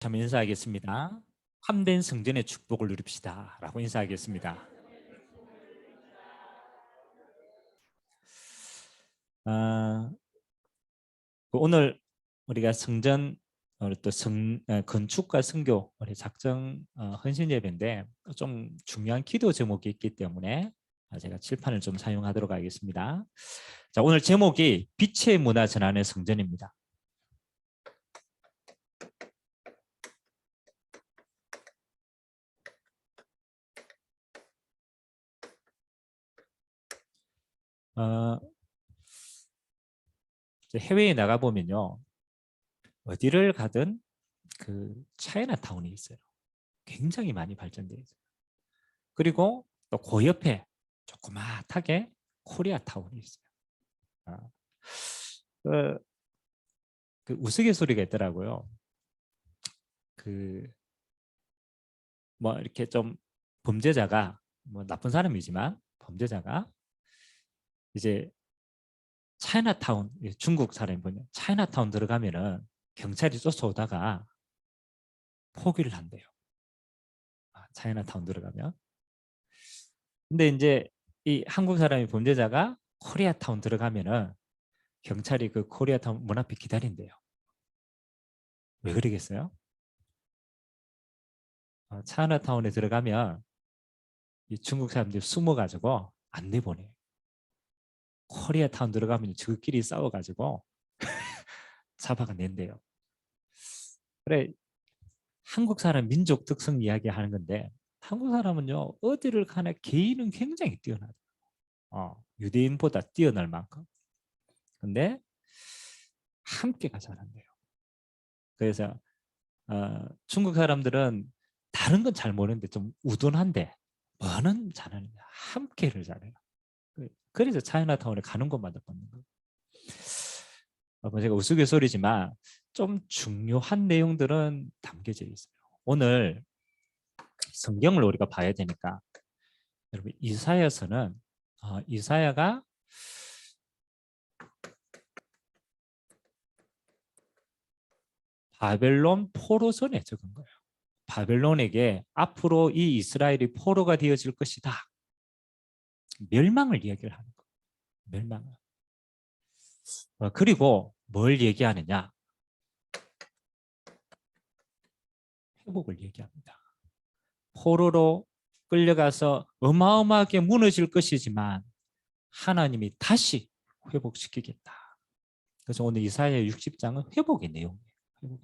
한번 인사하겠습니다. 참된 성전의 축복을 누립시다 라고 인사하겠습니다. 아, 오늘 우리가 성전 또 건축과 선교 우리 작정 헌신 예배인데 좀 중요한 기도 제목이 있기 때문에 제가 칠판을 좀 사용하도록 하겠습니다. 자, 오늘 제목이 빛의 문화 전환의 성전입니다. 어, 해외에 나가 보면요, 어디를 가든 그 차이나타운이 있어요. 굉장히 많이 발전되어 있어요. 그리고 또 그 옆에 조그맣게 코리아타운이 있어요. 아, 그, 그 우스갯소리가 있더라고요. 그 뭐 이렇게 좀 범죄자가 뭐 나쁜 사람이지만 범죄자가 이제 차이나타운, 중국 사람이 보면 차이나타운 들어가면은 경찰이 쫓아오다가 포기를 한대요. 차이나타운 들어가면. 근데 이제 이 한국 사람이 범죄자가 코리아타운 들어가면은 경찰이 그 코리아타운 문 앞에 기다린대요. 왜 그러겠어요? 차이나타운에 들어가면 이 중국 사람들이 숨어가지고 안 내보내. 코리아타운 들어가면 저끼리 싸워가지고 잡아가 낸대요. 그래, 한국 사람 민족 특성 이야기하는 건데 한국 사람은요 어디를 가나 개인은 굉장히 뛰어나요. 유대인보다 뛰어날 만큼. 근데 함께가 잘한대요. 그래서 중국 사람들은 다른 건 잘 모르는데 좀 우둔한데 뭐는 잘하느냐 함께를 잘해요. 그래서 차이나타운에 가는 것마다 받는 거예요. 제가 우스갯소리지만 좀 중요한 내용들은 담겨져 있어요. 오늘 성경을 우리가 봐야 되니까 여러분 이사야서는 이사야가 바벨론 포로 전에 적은 거예요. 바벨론에게 앞으로 이 이스라엘이 포로가 되어질 것이다. 멸망을 이야기를 하는 거예요. 멸망을. 그리고 뭘 얘기하느냐? 회복을 얘기합니다. 포로로 끌려가서 어마어마하게 무너질 것이지만 하나님이 다시 회복시키겠다. 그래서 오늘 이사야 60장은 회복의 내용이에요. 회복.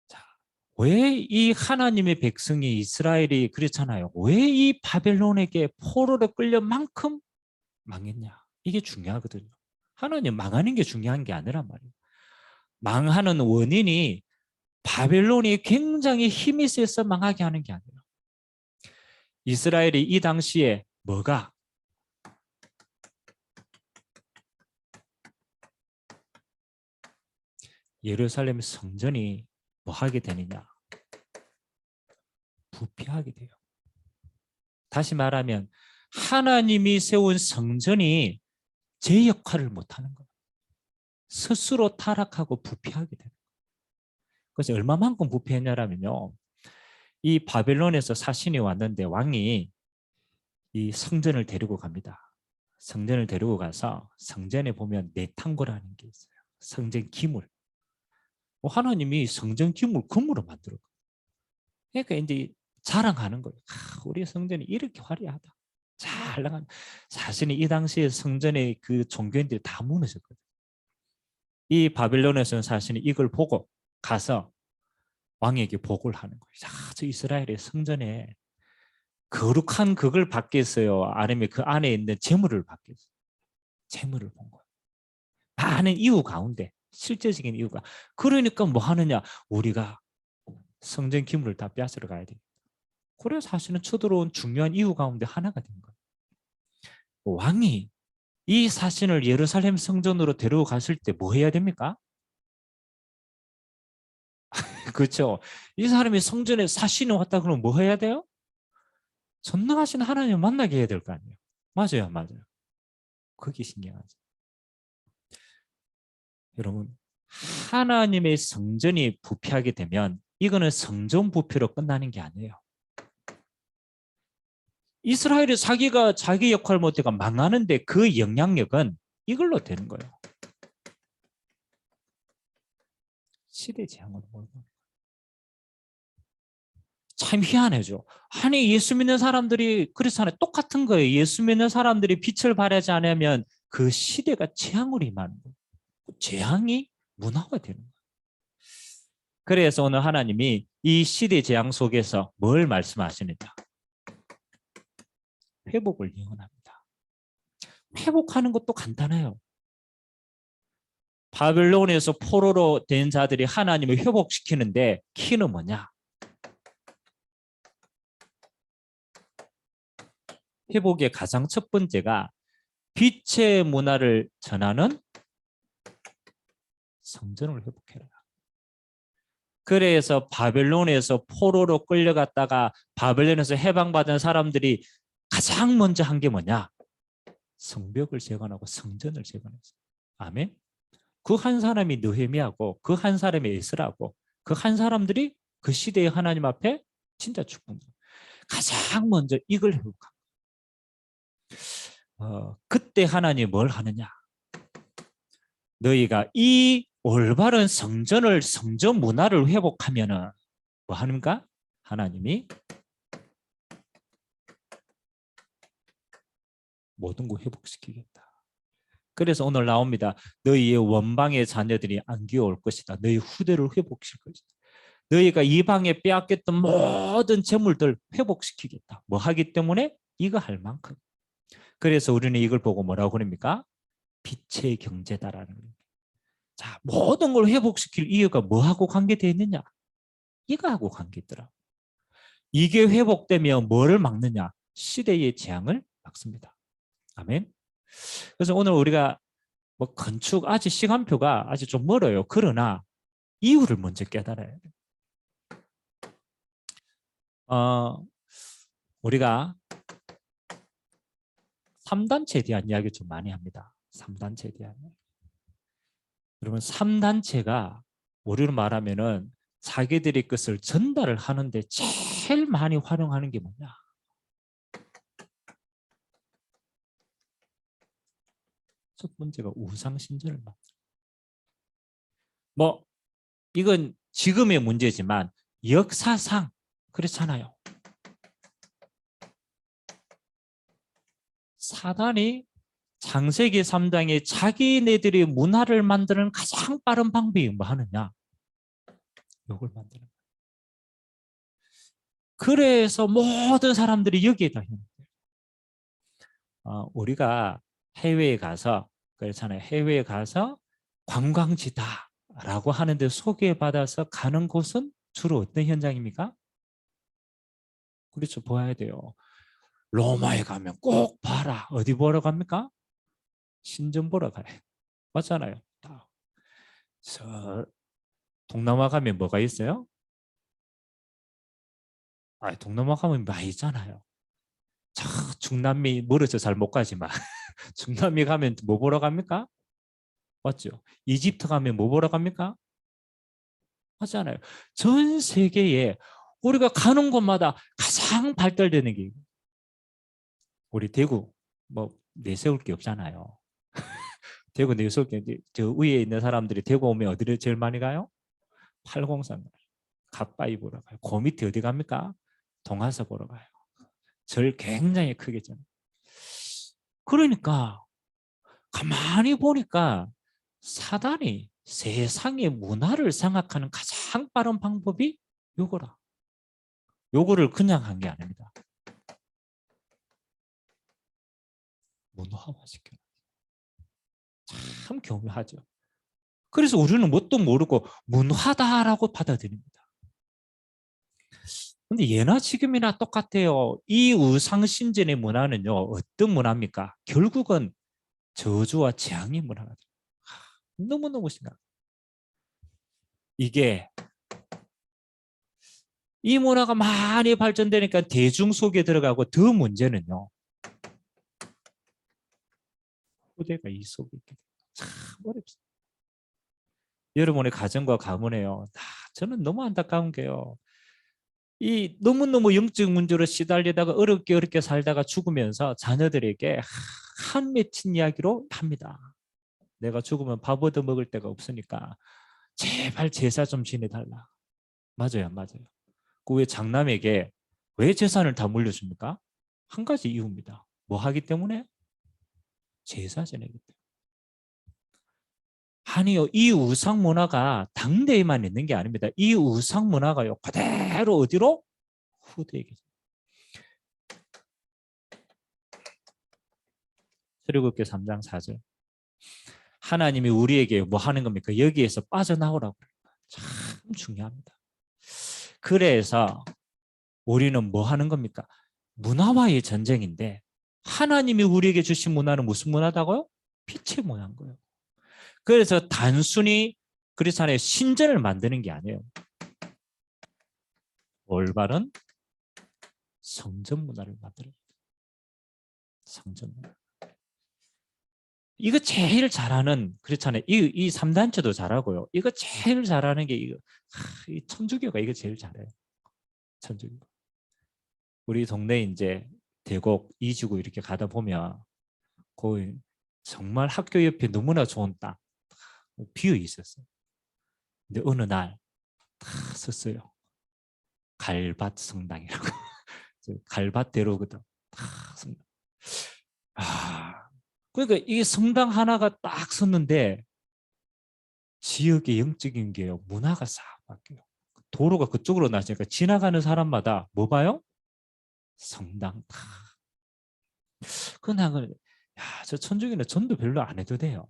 자, 왜 이 하나님의 백성이 이스라엘이 그렇잖아요. 왜 이 바벨론에게 포로로 끌려 만큼 망했냐? 이게 중요하거든요. 하나님 망하는 게 중요한 게 아니란 말이에요. 망하는 원인이 바벨론이 굉장히 힘이 세서 망하게 하는 게 아니에요. 이스라엘이 이 당시에 뭐가 예루살렘 성전이 뭐 하게 되느냐? 부패하게 돼요. 다시 말하면 하나님이 세운 성전이 제 역할을 못하는 거예요. 스스로 타락하고 부패하게 돼요. 그래서 얼마만큼 부패했냐면요. 이 바벨론에서 사신이 왔는데 왕이 이 성전을 데리고 갑니다. 성전을 데리고 가서 성전에 보면 내탕고라는 게 있어요. 성전 기물. 하나님이 성전 기물 금으로 만들었고. 그러니까 이제 자랑하는 거예요. 우리 성전이 이렇게 화려하다. 잘 나간. 사실은 이 당시에 성전의 그 종교인들이 다 무너졌거든요. 이 바벨론에서는 사실은 이걸 보고 가서 왕에게 보고를 하는 거예요. 저 이스라엘의 성전에 거룩한 그걸 받겠어요? 아니면 그 안에 있는 재물을 받겠어요? 재물을 본 거예요. 많은 이유 가운데 실제적인 이유가 그러니까 뭐 하느냐? 우리가 성전 기물을 다 빼앗으러 가야 돼요. 그래서 사실은 쳐들어온 중요한 이유 가운데 하나가 된 거예요. 왕이 이 사신을 예루살렘 성전으로 데려갔을 때 뭐 해야 됩니까? 그렇죠. 이 사람이 성전에 사신이 왔다 그러면 뭐 해야 돼요? 전능하신 하나님을 만나게 해야 될 거 아니에요. 맞아요, 맞아요. 그게 신기하죠. 여러분, 하나님의 성전이 부패하게 되면 이거는 성전 부패로 끝나는 게 아니에요. 이스라엘이 자기가 자기 역할 못해가 망하는데 그 영향력은 이걸로 되는 거예요. 시대 재앙으로 몰고. 참 희한해죠. 아니 예수 믿는 사람들이 그렇잖아요. 똑같은 거예요. 예수 믿는 사람들이 빛을 발하지 않으면 그 시대가 재앙으로 임하는 거예요. 재앙이 문화가 되는 거예요. 그래서 오늘 하나님이 이 시대 재앙 속에서 뭘 말씀하시느냐. 회복을 예언합니다. 회복하는 것도 간단해요. 바벨론에서 포로로 된 자들이 하나님을 회복시키는데 키는 뭐냐? 회복의 가장 첫 번째가 빛의 문화를 전하는 성전을 회복해라. 그래서 바벨론에서 포로로 끌려갔다가 바벨론에서 해방받은 사람들이 가장 먼저 한 게 뭐냐? 성벽을 재건하고 성전을 재건했어요. 아멘. 그 한 사람이 느헤미야고 그 한 사람이 에스라고 그 한 사람들이 그 시대의 하나님 앞에 진짜 축복. 가장 먼저 이걸 회복한 그때 하나님이 뭘 하느냐? 너희가 이 올바른 성전 문화를 회복하면은 뭐 하는가? 하나님이 모든 걸 회복시키겠다. 그래서 오늘 나옵니다. 너희의 원방의 자녀들이 안기어 올 것이다. 너희 후대를 회복시킬 것이다. 너희가 이방에 빼앗겼던 모든 재물들 회복시키겠다. 뭐 하기 때문에 이거 할 만큼. 그래서 우리는 이걸 보고 뭐라고 그럽니까? 빛의 경제다라는 거예요. 자, 모든 걸 회복시킬 이유가 뭐하고 관계되어 있느냐? 이거하고 관계있더라. 이게 회복되면 뭐를 막느냐? 시대의 재앙을 막습니다. 아멘. 그래서 오늘 우리가 뭐 건축 아직 시간표가 아직 좀 멀어요. 그러나 이유를 먼저 깨달아야 돼요. 우리가 3단체에 대한 이야기 좀 많이 합니다. 3단체에 대한. 여러분 3단체가 우리로 말하면은 자기들의 것을 전달을 하는데 제일 많이 활용하는 게 뭐냐? 첫 번째가 우상신전을 만들어. 뭐 이건 지금의 문제지만 역사상 그렇잖아요. 사단이 창세기 3장에 자기네들의 문화를 만드는 가장 빠른 방법이 뭐 하느냐? 이걸 만드는 거예요. 그래서 모든 사람들이 여기에다 힘을 우리가 해외에 가서 그렇잖아요. 해외에 가서 관광지다라고 하는데 소개받아서 가는 곳은 주로 어떤 현장입니까? 그렇죠. 보아야 돼요. 로마에 가면 꼭 봐라. 어디 보러 갑니까? 신전 보러 가요. 맞잖아요. 저 동남아 가면 뭐가 있어요? 동남아 가면 많이 있잖아요. 저 중남미 멀어서 잘 못 가지만 중남미 가면 뭐 보러 갑니까? 맞죠? 이집트 가면 뭐 보러 갑니까? 맞잖아요. 전 세계에 우리가 가는 곳마다 가장 발달되는 게 우리 대구 뭐 내세울 게 없잖아요. 대구 내세울 게저 위에 있는 사람들이 대구 오면 어디를 제일 많이 가요? 팔공산 갓바위 보러 가요. 그 밑에 어디 갑니까? 동화서 보러 가요. 절 굉장히 크게 잖아요. 그러니까 가만히 보니까 사단이 세상의 문화를 장악하는 가장 빠른 방법이 요거라. 요거를 그냥 한 게 아닙니다. 문화화시켜. 참 교묘하죠. 그래서 우리는 뭣도 모르고 문화다라고 받아들입니다. 근데 예나 지금이나 똑같아요. 이 우상신전의 문화는요, 어떤 문화입니까? 결국은 저주와 재앙의 문화가 돼요. 너무너무 심각해요. 이게 이 문화가 많이 발전되니까 대중 속에 들어가고 더 문제는요. 후대가 이 속에 있게 돼요. 참 어렵습니다. 여러분의 가정과 가문에요. 저는 너무 안타까운 게요. 이 너무너무 영적 문제로 시달리다가 어렵게 살다가 죽으면서 자녀들에게 한 맺힌 이야기로 합니다. 내가 죽으면 밥 얻어 먹을 데가 없으니까 제발 제사 좀 지내달라. 맞아요. 그 왜 장남에게 왜 재산을 다 물려줍니까? 한 가지 이유입니다. 뭐 하기 때문에? 제사 지내기 때문에. 아니요, 이 우상 문화가 당대에만 있는 게 아닙니다. 이 우상 문화가요, 그대로 어디로? 후대에게. 출애굽기 3장 4절. 하나님이 우리에게 뭐 하는 겁니까? 여기에서 빠져나오라고. 참 중요합니다. 그래서 우리는 뭐 하는 겁니까? 문화와의 전쟁인데 하나님이 우리에게 주신 문화는 무슨 문화다고요? 빛의 문화인 거예요. 그래서 단순히 그리스도의 신전을 만드는 게 아니에요. 올바른 성전 문화를 만들어야 돼요. 성전 문화. 이거 제일 잘하는 그렇잖아요. 이 3단체도 잘하고요. 이거 제일 잘하는 게 이 천주교가 이거 제일 잘해요. 천주교. 우리 동네 이제 대곡 이주구 이렇게 가다 보면 거의 정말 학교 옆에 너무나 좋은 땅 비어 있었어요. 근데 어느 날 다 썼어요. 갈밭 성당이라고. 갈밭대로거든. 다 성당. 그러니까 이 성당 하나가 딱 섰는데 지역의 영적인 게요, 문화가 싹 바뀌어요. 도로가 그쪽으로 나니까 지나가는 사람마다 뭐 봐요? 성당. 그냥 저 천주교는 전도 별로 안 해도 돼요.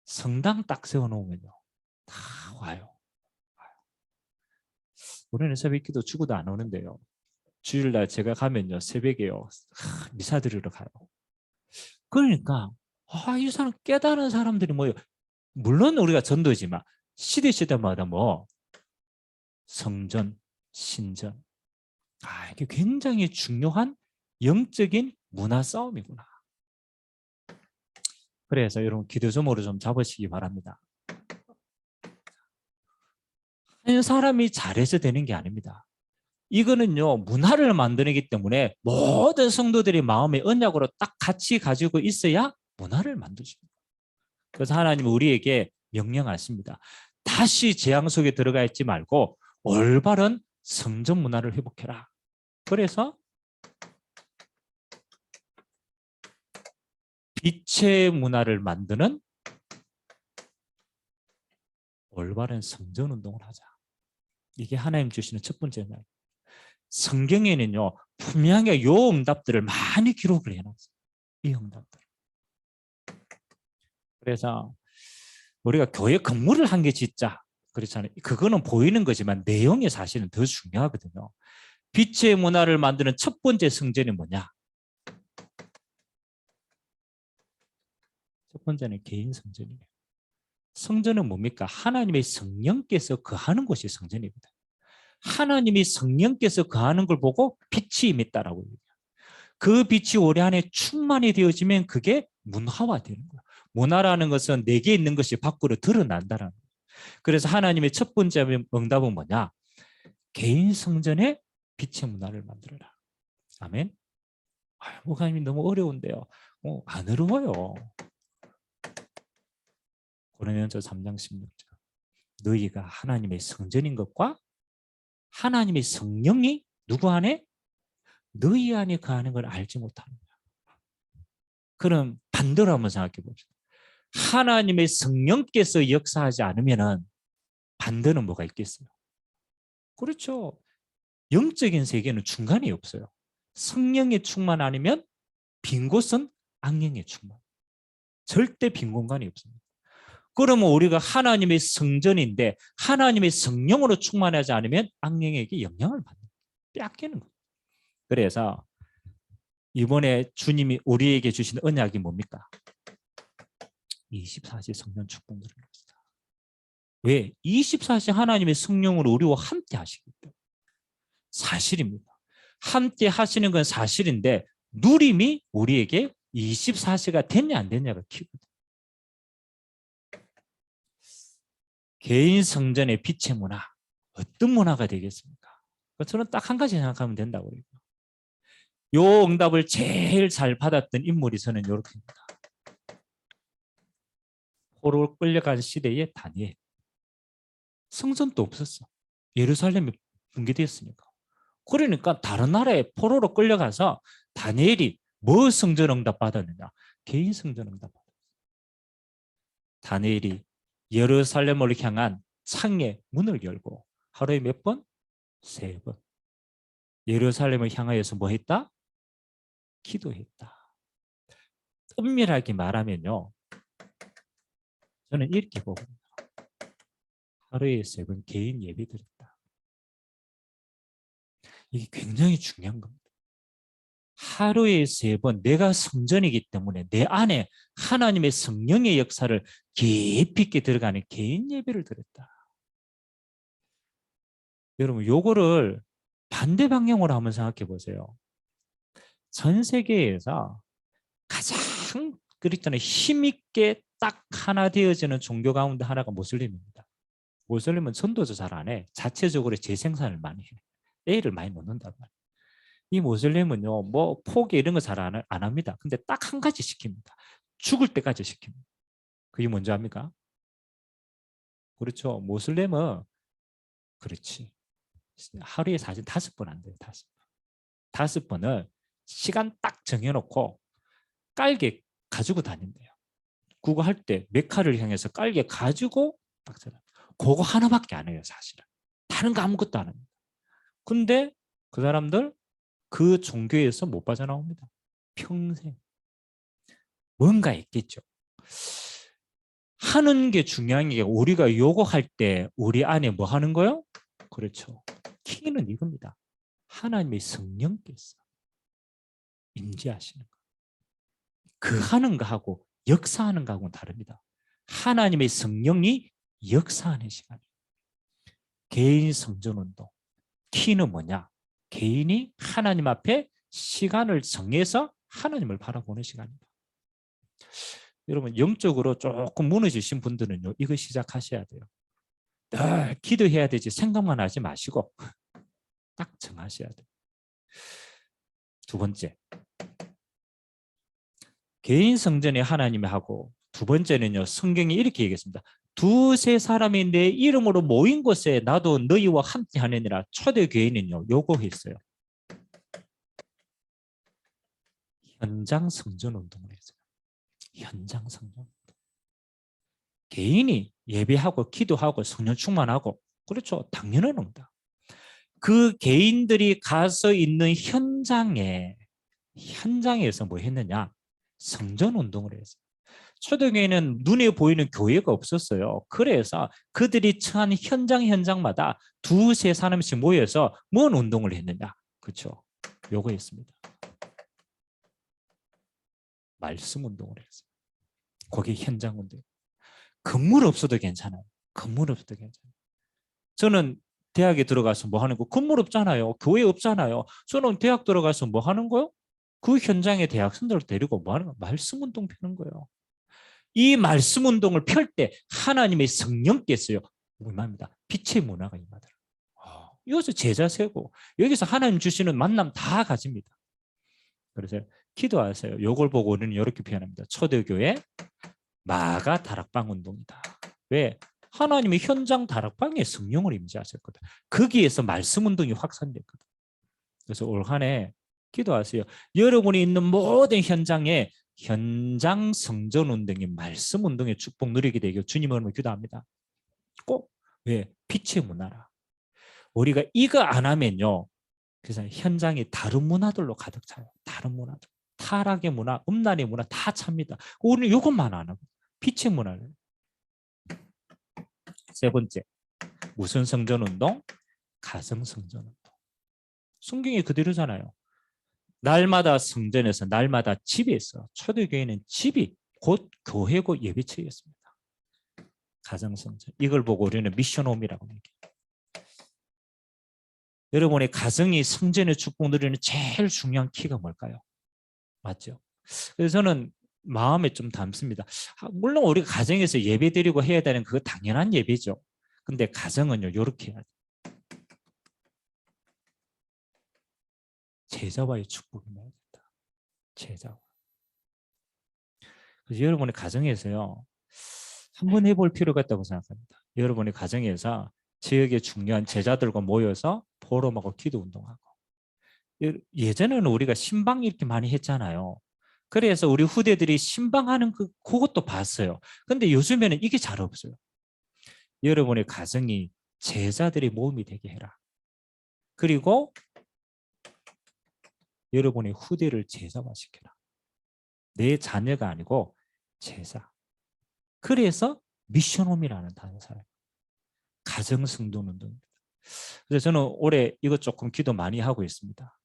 성당 딱 세워놓으면요, 다 와요. 우리는 새벽기도 죽어도 안 오는데요. 주일날 제가 가면요, 새벽에요, 미사 드리러 가요. 그러니까 이 사람 깨달은 사람들이 뭐예요? 물론 우리가 전도지만 시대마다 뭐 성전, 신전, 이게 굉장히 중요한 영적인 문화 싸움이구나. 그래서 여러분 기도 제목으로 좀 잡으시기 바랍니다. 한 사람이 잘해서 되는 게 아닙니다. 이거는요, 문화를 만드기 때문에 모든 성도들이 마음의 언약으로 딱 같이 가지고 있어야 문화를 만드십니다. 그래서 하나님은 우리에게 명령하십니다. 다시 재앙 속에 들어가 있지 말고 올바른 성전 문화를 회복해라. 그래서 빛의 문화를 만드는 올바른 성전 운동을 하자. 이게 하나님 주시는 첫 번째 말. 성경에는요, 분명히 요 응답들을 많이 기록을 해놨어요. 이 응답들. 그래서 우리가 교회 건물을 한 개 짓자, 그렇잖아요. 그거는 보이는 거지만 내용이 사실은 더 중요하거든요. 빛의 문화를 만드는 첫 번째 성전이 뭐냐? 첫 번째는 개인 성전이에요. 성전은 뭡니까? 하나님의 성령께서 거하는 곳이 성전입니다. 하나님이 성령께서 거하는 걸 보고 빛이 임했다라고 얘기해요. 그 빛이 우리 안에 충만이 되어지면 그게 문화화되는 거예요. 문화라는 것은 내게 있는 것이 밖으로 드러난다는 거예요. 그래서 하나님의 첫 번째 응답은 뭐냐? 개인 성전에 빛의 문화를 만들어라. 아멘. 목사님이 너무 어려운데요. 안 어려워요. 고린도전서 3장 16절. 너희가 하나님의 성전인 것과 하나님의 성령이 누구 안에? 너희 안에 거하는 걸 알지 못하는 거야. 그럼 반대로 한번 생각해 봅시다. 하나님의 성령께서 역사하지 않으면 반대는 뭐가 있겠어요? 그렇죠. 영적인 세계는 중간이 없어요. 성령의 충만 아니면 빈 곳은 악령의 충만. 절대 빈 공간이 없습니다. 그러면 우리가 하나님의 성전인데 하나님의 성령으로 충만하지 않으면 악령에게 영향을 받는 거예요. 뺏기는 거예요. 그래서 이번에 주님이 우리에게 주신 언약이 뭡니까? 24시 성령 축복 누립니다. 왜? 24시 하나님의 성령으로 우리와 함께 하시기 때문에. 사실입니다. 함께 하시는 건 사실인데 누림이 우리에게 24시가 됐냐 안 됐냐가 키거든요. 개인 성전의 빛의 문화, 어떤 문화가 되겠습니까? 저는 딱 한 가지 생각하면 된다고 그래요. 요 응답을 제일 잘 받았던 인물이 저는 이렇게입니다. 포로로 끌려간 시대의 다니엘. 성전도 없었어. 예루살렘이 붕괴되었으니까. 그러니까 다른 나라에 포로로 끌려가서 다니엘이 뭐 성전 응답 받았느냐? 개인 성전 응답 받았어요. 다니엘이 예루살렘을 향한 창의 문을 열고 하루에 몇 번? 3번. 예루살렘을 향하여서 뭐 했다? 기도했다. 엄밀하게 말하면요. 저는 이렇게 보고 하루에 3번 개인 예배드렸다. 이게 굉장히 중요한 겁니다. 하루에 3번 내가 성전이기 때문에 내 안에 하나님의 성령의 역사를 깊이 있게 들어가는 개인 예배를 드렸다. 여러분 요거를 반대 방향으로 한번 생각해 보세요. 전 세계에서 가장 그렇잖아요. 힘있게 딱 하나 되어지는 종교 가운데 하나가 모슬림입니다. 모슬림은 전도도 잘 안 해. 자체적으로 재생산을 많이 해. 애를 많이 못 낳는단 말이에요. 이 모슬림은요, 뭐 포기 이런 거 잘 안 합니다. 근데 딱 한 가지 시킵니다. 죽을 때까지 시킵니다. 그게 뭔지 압니까? 그렇죠. 모슬림은 그렇지. 하루에 사실 5번 안 돼요. 5번. 5번을 시간 딱 정해놓고 깔개 가지고 다닌대요. 그거 할 때 메카를 향해서 깔개 가지고 딱 전화. 그거 하나밖에 안 해요, 사실은. 다른 거 아무것도 안 합니다. 근데 그 사람들 그 종교에서 못 빠져나옵니다. 평생. 뭔가 있겠죠. 하는 게 중요한 게 우리가 요거 할 때 우리 안에 뭐 하는 거요? 그렇죠. 키는 이겁니다. 하나님의 성령께서 임재하시는 거. 그 하는 거하고 역사하는 거하고는 다릅니다. 하나님의 성령이 역사하는 시간이에요. 개인 성전운동. 키는 뭐냐? 개인이 하나님 앞에 시간을 정해서 하나님을 바라보는 시간입니다. 여러분 영적으로 조금 무너지신 분들은요. 이거 시작하셔야 돼요. 늘 기도해야 되지 생각만 하지 마시고 딱 정하셔야 돼요. 2번째. 개인 성전에 하나님이 하고 2번째는요. 성경이 이렇게 얘기했습니다. 2-3 사람이 내 이름으로 모인 곳에 나도 너희와 함께 하느니라. 초대교회는요. 요거 했어요. 현장 성전 운동을 했어요. 현장 성전. 개인이 예배하고 기도하고 성령 충만하고 그렇죠. 당연한 겁니다. 그 개인들이 가서 있는 현장에서 뭐 했느냐? 성전 운동을 했어요. 초대교회는 눈에 보이는 교회가 없었어요. 그래서 그들이 처한 현장마다 2-3 사람씩 모여서 뭔 운동을 했느냐? 그렇죠. 요거 했습니다. 말씀 운동을 했어요. 거기 현장 운동. 건물 없어도 괜찮아요. 건물 없어도 괜찮아요. 저는 대학에 들어가서 뭐 하는 거? 건물 없잖아요. 교회 없잖아요. 저는 대학 들어가서 뭐 하는 거요? 그 현장에 대학생들을 데리고 뭐 하는 거? 말씀 운동 펴는 거예요. 이 말씀 운동을 펼 때 하나님의 성령께서요. 뭐입니다. 빛의 문화가 임하더라. 이것을 제자 세고 여기서 하나님 주시는 만남 다 가집니다. 그래서 기도하세요. 이걸 보고 우리는 이렇게 표현합니다. 초대교회 마가 다락방 운동이다. 왜? 하나님의 현장 다락방에 성령을 임재하셨거든. 거기에서 말씀 운동이 확산됐거든. 그래서 올 한 해 기도하세요. 여러분이 있는 모든 현장에 현장 성전 운동이 말씀 운동의 축복 누리게 되길 주님으로 기도합니다. 꼭 왜? 빛의 문화라. 우리가 이거 안 하면요. 그래서 현장이 다른 문화들로 가득 차요. 다른 문화들. 타락의 문화, 음란의 문화 다 찹니다. 우리는 이것만 안 하고 빛의 문화를. 3번째. 무슨 성전 운동? 가정 성전 운동. 성경이 그대로잖아요. 날마다 성전에서 날마다 집에서 초대교회는 집이 곧 교회고 예배처였습니다. 가정 성전. 이걸 보고 우리는 미션홈이라고 얘기해요. 여러분의 가정이 성전의 축복 누리는 제일 중요한 키가 뭘까요? 맞죠? 그래서 저는 마음에 좀 담습니다. 물론 우리가 가정에서 예배 드리고 해야 되는 그거 당연한 예배죠. 근데 가정은요, 이렇게 해야 돼. 제자와의 축복이 나야 된다. 제자와. 그래서 여러분의 가정에서요, 한번 해볼 필요가 있다고 생각합니다. 여러분의 가정에서 지역의 중요한 제자들과 모여서 포럼하고 기도 운동하고. 예전에는 우리가 신방 이렇게 많이 했잖아요. 그래서 우리 후대들이 신방하는 그것도 봤어요. 근데 요즘에는 이게 잘 없어요. 여러분의 가정이 제자들의 모임이 되게 해라. 그리고 여러분의 후대를 제자화시켜라. 내 자녀가 아니고 제자. 그래서 미션홈이라는 단어 사용. 가정 승돈 운동입니다. 그래서 저는 올해 이것 조금 기도 많이 하고 있습니다.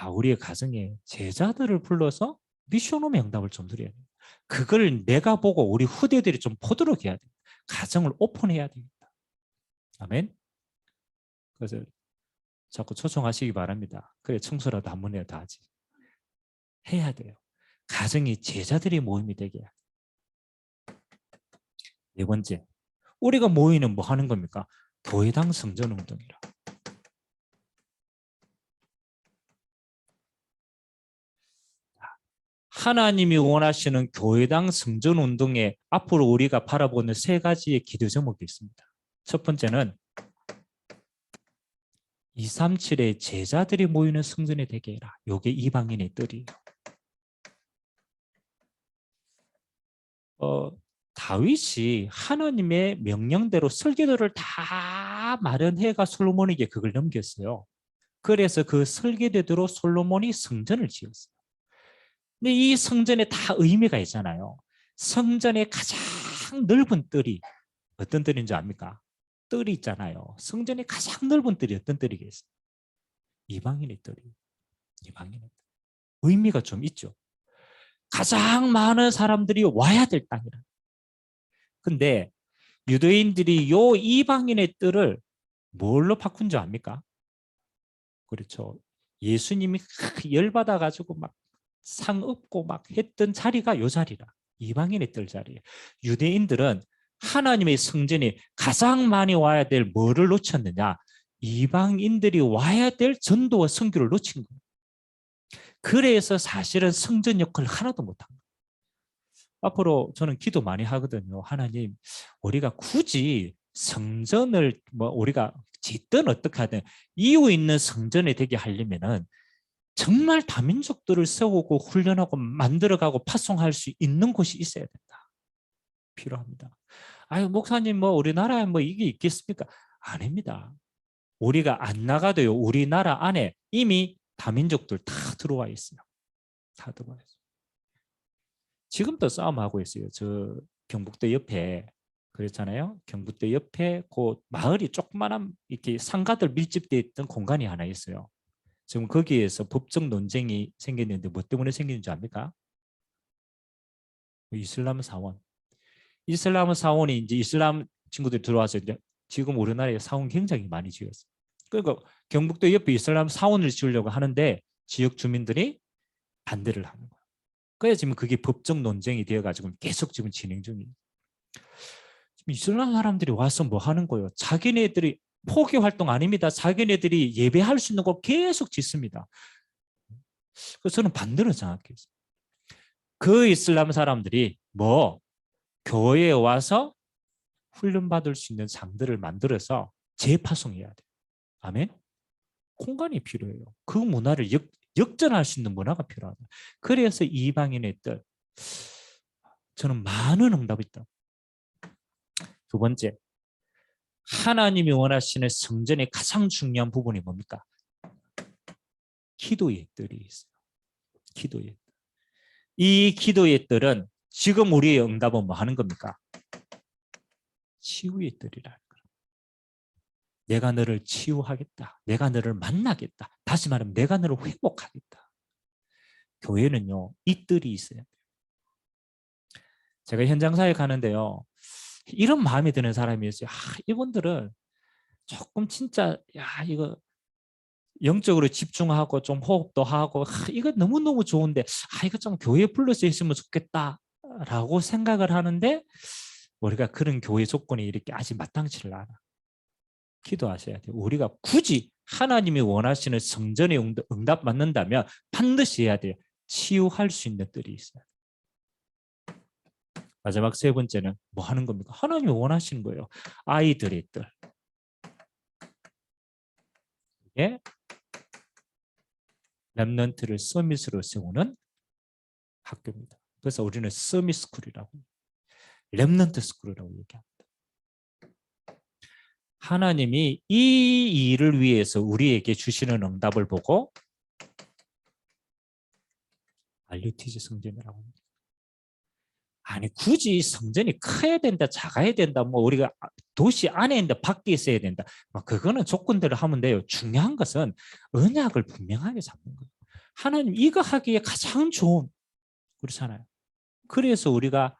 우리의 가정에 제자들을 불러서 미션홈 응답을 좀 드려야 돼요. 그걸 내가 보고 우리 후대들이 좀 보도록 해야 돼요. 가정을 오픈해야 됩니다. 아멘. 그래서 자꾸 초청하시기 바랍니다. 그래 청소라도 한 번에 다 하지. 해야 돼요. 가정이 제자들의 모임이 되게 해야 돼요. 네 번째, 우리가 모이는 뭐 하는 겁니까? 교회당 성전 운동이라. 하나님이 원하시는 교회당 성전 운동에 앞으로 우리가 바라보는 세 가지의 기도 제목이 있습니다. 첫 번째는 237의 제자들이 모이는 성전이 되게 해라. 이게 이방인의 뜰이에요. 다윗이 하나님의 명령대로 설계도를 다 마련해가 솔로몬에게 그걸 넘겼어요. 그래서 그 설계대로 솔로몬이 성전을 지었어요. 근데 이 성전에 다 의미가 있잖아요. 성전의 가장 넓은 뜰이 어떤 뜰인지 압니까? 뜰이 있잖아요. 성전의 가장 넓은 뜰이 어떤 뜰이겠어요? 이방인의 뜰이. 이방인의 뜰. 의미가 좀 있죠. 가장 많은 사람들이 와야 될 땅이라. 근데 유대인들이 요 이방인의 뜰을 뭘로 바꾼 줄 압니까? 그렇죠. 예수님이 열받아 가지고 막 상 업고 막 했던 자리가 요 자리라. 이방인의 뜰 자리예요. 유대인들은 하나님의 성전이 가장 많이 와야 될 뭐를 놓쳤느냐? 이방인들이 와야 될 전도와 선교를 놓친 거예요. 그래서 사실은 성전 역할을 하나도 못한 거예요. 앞으로 저는 기도 많이 하거든요. 하나님, 우리가 굳이 성전을 우리가 짓든 어떻게 하든 이유 있는 성전이 되게 하려면은 정말 다민족들을 세우고 훈련하고 만들어가고 파송할 수 있는 곳이 있어야 된다. 필요합니다. 목사님 우리나라에 이게 있겠습니까? 아닙니다. 우리가 안 나가도요. 우리나라 안에 이미 다민족들 다 들어와 있어요. 다 들어와 있어요. 지금도 싸움하고 있어요. 저 경북대 옆에 그랬잖아요. 경북대 옆에 그 마을이 조그만한 이렇게 상가들 밀집되어 있던 공간이 하나 있어요. 지금 거기에서 법적 논쟁이 생겼는데 뭐 때문에 생기는지 압니까? 이슬람 사원. 이슬람 사원이 이제 이슬람 친구들이 들어와서 이제 지금 우리나라에 사원 굉장히 많이 지었어요. 그러니까 경북도 옆에 이슬람 사원을 지으려고 하는데 지역 주민들이 반대를 하는 거예요. 그래서 지금 그게 법적 논쟁이 되어가지고 계속 지금 진행 중이에요. 지금 이슬람 사람들이 와서 뭐 하는 거예요? 자기네들이 포교 활동 아닙니다. 자기네들이 예배할 수 있는 거 계속 짓습니다. 그래서 저는 반대로 생각했어요. 그 이슬람 사람들이 교회에 와서 훈련받을 수 있는 장들을 만들어서 재파송해야 돼요. 아멘? 공간이 필요해요. 그 문화를 역전할 수 있는 문화가 필요하다. 그래서 이방인의 뜻, 저는 많은 응답이 있다. 두 번째, 하나님이 원하시는 성전의 가장 중요한 부분이 뭡니까? 기도의 뜰이 있어요. 기도의 뜰. 이 기도의 뜰은 지금 우리의 응답은 뭐 하는 겁니까? 치유의 뜰이라는 거예요. 내가 너를 치유하겠다. 내가 너를 만나겠다. 다시 말하면 내가 너를 회복하겠다. 교회는요, 이 뜰이 있어야 돼요. 제가 현장사에 가는데요, 이런 마음이 드는 사람이 있어요. 이분들은 조금 진짜 이거 영적으로 집중하고 좀 호흡도 하고 이거 너무너무 좋은데 이거 좀 교회에 불러서 있으면 좋겠다라고 생각을 하는데 우리가 그런 교회 조건이 이렇게 아직 마땅치를 않아. 기도하셔야 돼요. 우리가 굳이 하나님이 원하시는 성전의 응답 받는다면 반드시 해야 돼요. 치유할 수 있는 뜰이 있어요. 마지막 세 번째는 뭐 하는 겁니까? 하나님이 원하시는 거예요. 아이들의 뜰. 예? 렘넌트를 서밋으로 세우는 학교입니다. 그래서 우리는 서밋 스쿨이라고, 렘넌트 스쿨이라고 얘기합니다. 하나님이 이 일을 위해서 우리에게 주시는 응답을 보고 알류티지 성전이라고 합니다. 아니 굳이 성전이 커야 된다, 작아야 된다, 뭐 우리가 도시 안에 있는데 밖에 있어야 된다, 그거는 조건대로 하면 돼요. 중요한 것은 언약을 분명하게 잡는 거예요. 하나님 이거 하기에 가장 좋은, 그렇잖아요. 그래서 우리가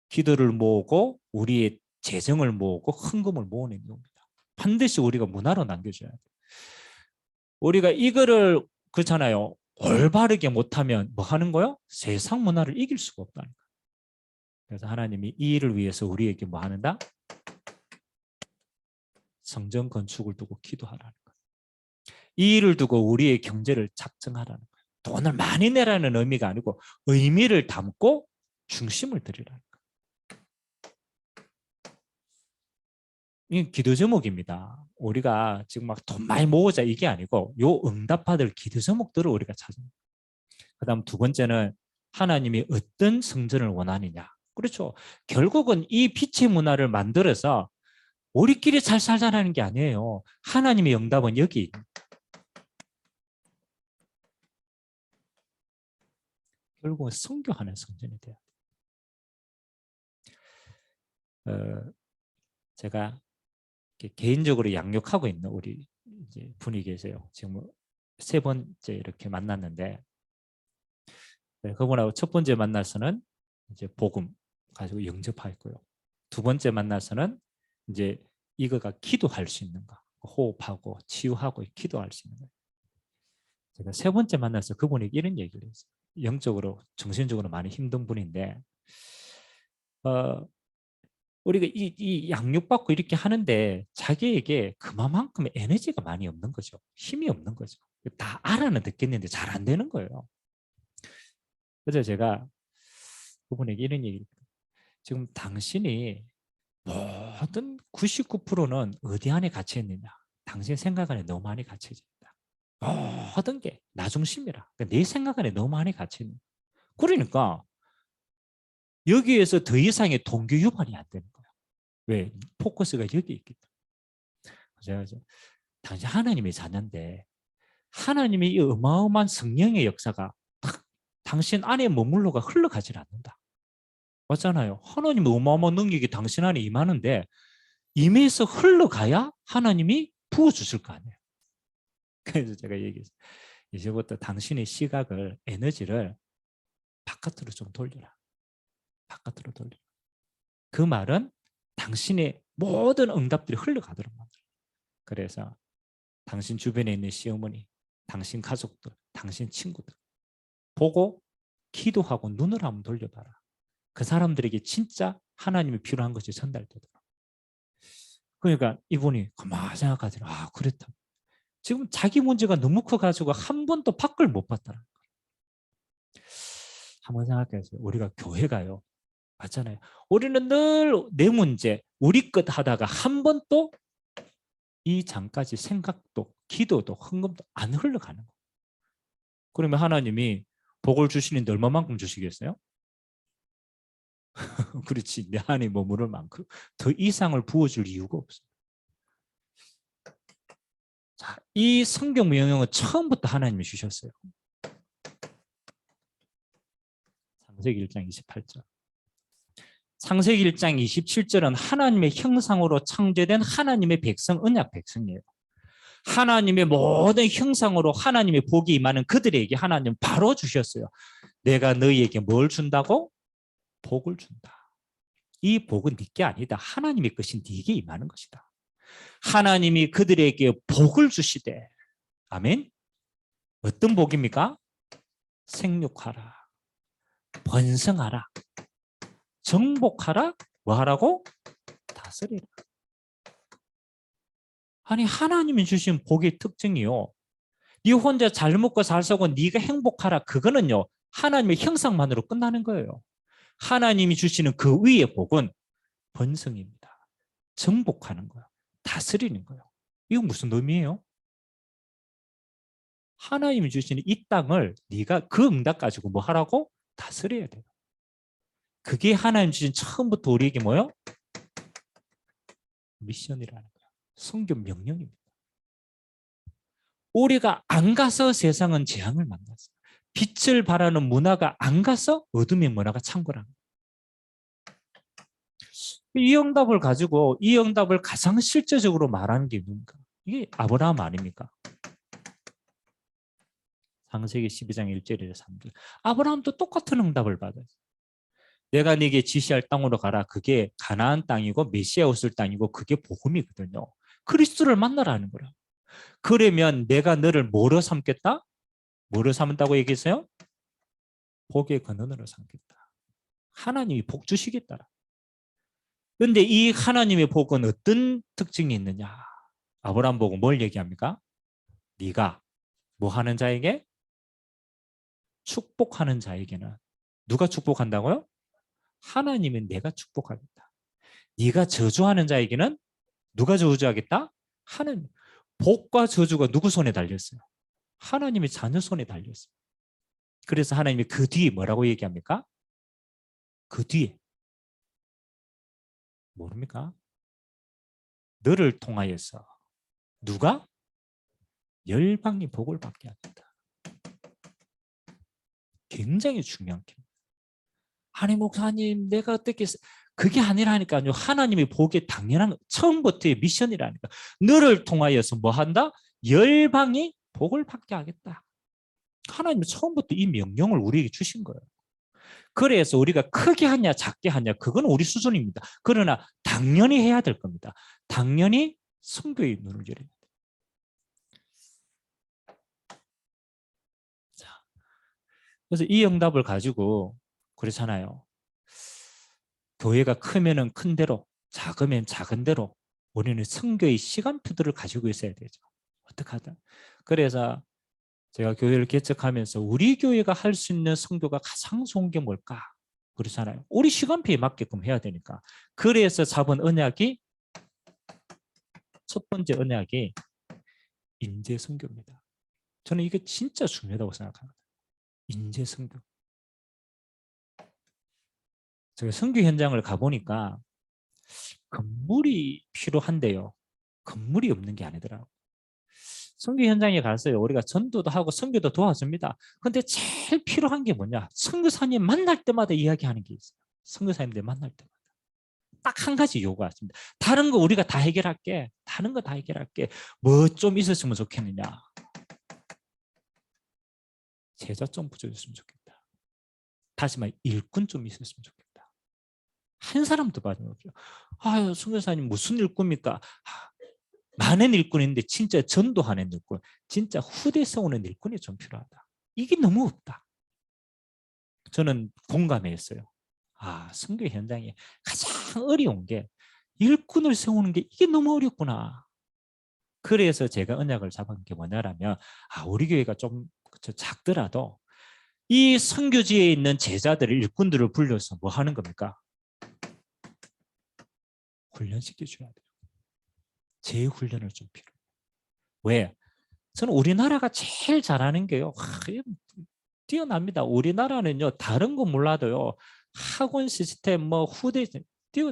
기도를 모으고 우리의 재정을 모으고 헌금을 모으는 겁니다. 반드시 우리가 문화로 남겨줘야 돼요. 우리가 이거를 그렇잖아요. 올바르게 못하면 뭐 하는 거요? 세상 문화를 이길 수가 없다는 거예요. 그래서 하나님이 이 일을 위해서 우리에게 뭐 하는다? 성전 건축을 두고 기도하라는 거예요. 이 일을 두고 우리의 경제를 작정하라는 거예요. 돈을 많이 내라는 의미가 아니고 의미를 담고 중심을 드리라는 거예요. 이 기도 제목입니다. 우리가 지금 막 돈 많이 모으자 이게 아니고 요 응답받을 기도 제목들을 우리가 찾습니다. 그다음 두 번째는 하나님이 어떤 성전을 원하느냐. 그렇죠. 결국은 이 빛의 문화를 만들어서 우리끼리 잘 살자라는 게 아니에요. 하나님의 응답은 여기. 결국은 선교하는 성전이 돼요. 제가 개인적으로 양육하고 있는 우리 이제 분이 계세요. 지금 세 번째 이렇게 만났는데, 그분하고 첫 번째 만나서는 이제 복음 가지고 영접했고요. 두 번째 만나서는 이제 이거가 기도할 수 있는가, 호흡하고 치유하고 기도할 수 있는 거예요. 제가 세 번째 만나서 그분에게 이런 얘기를 했어요. 영적으로 정신적으로 많이 힘든 분인데 우리가 이 양육받고 이렇게 하는데 자기에게 그만큼의 에너지가 많이 없는 거죠. 힘이 없는 거죠. 다 알아는 듣겠는데 잘 안 되는 거예요. 그래서 제가 그분에게 이런 얘기를, 지금 당신이 모든 99%는 어디 안에 갇혀 있느냐? 당신 생각 안에 너무 많이 갇혀 있다. 모든 게 나 중심이라. 그러니까 내 생각 안에 너무 많이 갇혀 있는. 그러니까 여기에서 더 이상의 동기 유발이 안 되는 거예요. 왜? 포커스가 여기 있기 때문에. 제가 당신 하나님의 자녀인데 하나님의 이 어마어마한 성령의 역사가 딱 당신 안에 머물러가 흘러가질 않는다. 맞잖아요. 하나님의 어마어마한 능력이 당신 안에 임하는데 임해서 흘러가야 하나님이 부어주실 거 아니에요. 그래서 제가 얘기했어요. 이제부터 당신의 시각을, 에너지를 바깥으로 좀 돌려라. 바깥으로 돌려라. 그 말은 당신의 모든 응답들이 흘러가도록 만들어요. 그래서 당신 주변에 있는 시어머니, 당신 가족들, 당신 친구들 보고 기도하고 눈을 한번 돌려봐라. 그 사람들에게 진짜 하나님이 필요한 것이 전달되도록. 그러니까 이분이 가만히 생각하더라. 아, 그랬다. 지금 자기 문제가 너무 커가지고 한 번도 밖을 못 봤다는 거예요. 한번 생각해보세요. 우리가 교회가요. 맞잖아요. 우리는 늘 내 문제, 우리 것 하다가 한 번도 이 장까지 생각도, 기도도, 헌금도 안 흘러가는 거예요. 그러면 하나님이 복을 주시는데 얼마만큼 주시겠어요? 그렇지. 내 안에 머무를 만큼 더 이상을 부어줄 이유가 없어요. 자, 이 성경 명령은 처음부터 하나님이 주셨어요. 창세기 1장 28절. 창세기 1장 27절은 하나님의 형상으로 창조된 하나님의 백성, 언약 백성이에요. 하나님의 모든 형상으로 하나님의 복이 임하는 그들에게 하나님 바로 주셨어요. 내가 너희에게 뭘 준다고? 복을 준다. 이 복은 네게 아니다. 하나님의 것이 네게 임하는 것이다. 하나님이 그들에게 복을 주시되, 아멘. 어떤 복입니까? 생육하라, 번성하라, 정복하라, 뭐하라고? 다스리라. 아니 하나님이 주신 복의 특징이요. 네 혼자 잘 먹고 잘 살고 네가 행복하라. 그거는요. 하나님의 형상만으로 끝나는 거예요. 하나님이 주시는 그 위의 복은 번성입니다. 정복하는 거예요. 다스리는 거예요. 이건 무슨 의미예요? 하나님이 주시는 이 땅을 네가 그 응답 가지고 뭐 하라고? 다스려야 돼요. 그게 하나님 주신 처음부터 우리에게 뭐요? 미션이라는 거예요. 성교 명령입니다. 우리가 안 가서 세상은 재앙을 만났어요. 빛을 바라는 문화가 안 가서 어둠의 문화가 창궐합니다. 이 응답을 가지고 이 응답을 가장 실제적으로 말하는 게 뭡니까? 이게 아브라함 아닙니까? 창세기 12장 1절에서 3절. 아브라함도 똑같은 응답을 받아요. 내가 네게 지시할 땅으로 가라. 그게 가나안 땅이고 메시아 오실 땅이고 그게 복음이거든요. 그리스도를 만나라는 거라. 그러면 내가 너를 뭐로 삼겠다? 뭐로 삼는다고 얘기했어요? 복의 근원으로 삼겠다. 하나님이 복 주시겠다. 그런데 이 하나님의 복은 어떤 특징이 있느냐? 아브라함 보고 뭘 얘기합니까? 네가 뭐 하는 자에게? 축복하는 자에게는 누가 축복한다고요? 하나님은 내가 축복하겠다. 네가 저주하는 자에게는 누가 저주하겠다? 하나님. 복과 저주가 누구 손에 달렸어요? 하나님의 자녀 손에 달렸어요. 그래서 하나님이 그 뒤에 뭐라고 얘기합니까? 그 뒤에 모릅니까? 너를 통하여서 누가? 열방이 복을 받게 하겠다. 굉장히 중요한 게 아니 목사님 내가 어떻게 그게 아니라니까요. 하나님의 복이 당연한 처음부터의 미션이라니까. 너를 통하여서 뭐 한다? 열방이 복을 받게 하겠다. 하나님은 처음부터 이 명령을 우리에게 주신 거예요. 그래서 우리가 크게 하냐 작게 하냐 그건 우리 수준입니다. 그러나 당연히 해야 될 겁니다. 당연히 선교의 눈을 열어야 돼요. 자, 그래서 이 응답을 가지고 그렇잖아요. 교회가 크면은 큰 대로 작으면 작은 대로 우리는 선교의 시간표들을 가지고 있어야 되죠. 어떻게 하든. 그래서 제가 교회를 개척하면서 우리 교회가 할 수 있는 선교가 가장 좋은 게 뭘까? 그렇잖아요. 우리 시간표에 맞게끔 해야 되니까. 그래서 잡은 언약이 첫 번째 언약이 인재 선교입니다. 저는 이게 진짜 중요하다고 생각합니다. 인재 선교. 제가 선교 현장을 가보니까 건물이 필요한데요. 건물이 없는 게 아니더라고요. 선교 현장에 가서요. 우리가 전도도 하고 선교도 도와줍니다. 근데 제일 필요한 게 뭐냐? 선교사님 만날 때마다 이야기하는 게 있어요. 선교사님들 만날 때마다. 딱 한 가지 요구하십니다. 다른 거 우리가 다 해결할게. 다른 거 다 해결할게. 뭐 좀 있었으면 좋겠느냐? 제자 좀 붙여줬으면 좋겠다. 다시 말해 일꾼 좀 있었으면 좋겠다. 한 사람도 빠짐없죠. 아유, 선교사님 무슨 일꾼입니까? 많은 일꾼인데 진짜 전도하는 일꾼, 진짜 후대 세우는 일꾼이 좀 필요하다. 이게 너무 없다. 저는 공감했어요. 아, 선교 현장에 가장 어려운 게 일꾼을 세우는 게 이게 너무 어렵구나. 그래서 제가 언약을 잡은 게 뭐냐라면 아, 우리 교회가 좀 작더라도 이 선교지에 있는 제자들, 일꾼들을 불러서 뭐 하는 겁니까? 훈련시켜줘야 돼요. 재훈련을 좀 필요해요. 왜? 저는 우리나라가 제일 잘하는 게요. 뛰어납니다. 우리나라는요. 다른 거 몰라도요. 학원 시스템 뭐 후대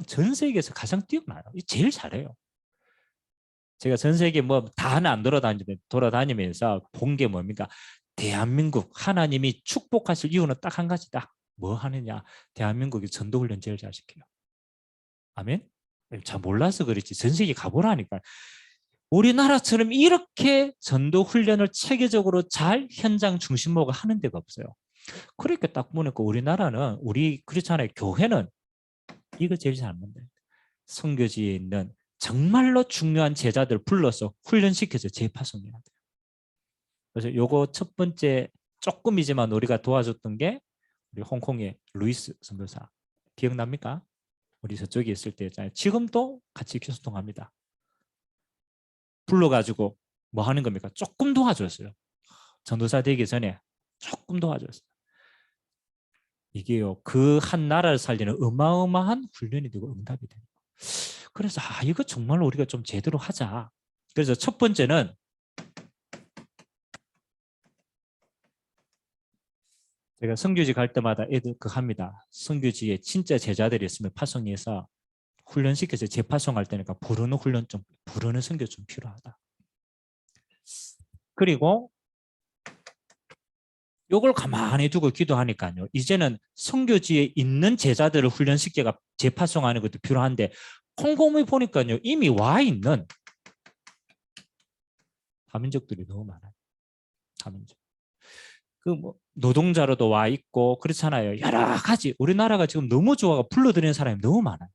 전 세계에서 가장 뛰어나요. 제일 잘해요. 제가 전 세계 뭐 다는 안 돌아다니면서 본 게 뭡니까? 대한민국 하나님이 축복하실 이유는 딱 한 가지다. 뭐 하느냐? 대한민국이 전도훈련 제일 잘 시켜요. 아멘? 잘 몰라서 그렇지. 전 세계 가보라니까. 우리나라처럼 이렇게 전도훈련을 체계적으로 잘 현장 중심으로 하는 데가 없어요. 그렇게 딱 보니까 우리나라는 우리 그렇잖아요. 교회는 이거 제일 잘하는데 선교지에 있는 정말로 중요한 제자들 불러서 훈련시켜서 재파송해야 돼요. 그래서 요거 첫 번째 조금이지만 우리가 도와줬던 게 우리 홍콩의 루이스 선교사 기억납니까? 우리 저쪽에 있을 때였잖아요. 지금도 같이 교수통합니다. 불러가지고 뭐 하는 겁니까? 조금 도와줬어요. 전도사 되기 전에 조금 도와줬어요. 이게요, 그 한 나라를 살리는 어마어마한 훈련이 되고 응답이 돼요. 그래서 이거 정말로 우리가 좀 제대로 하자. 그래서 첫 번째는 제가 선교지 갈 때마다 애들 합니다. 선교지에 진짜 제자들이 있으면 파송해서 훈련시켜서 재파송할 때니까 부르는 훈련 좀, 부르는 선교 좀 필요하다. 그리고 요걸 가만히 두고 기도하니까요. 이제는 선교지에 있는 제자들을 훈련시켜가 재파송하는 것도 필요한데 곰곰이 보니까요. 이미 와 있는 다민족들이 너무 많아요. 다민족. 그 뭐 노동자로도 와 있고 그렇잖아요. 여러 가지 우리나라가 지금 너무 좋아가 불러들이는 사람이 너무 많아요.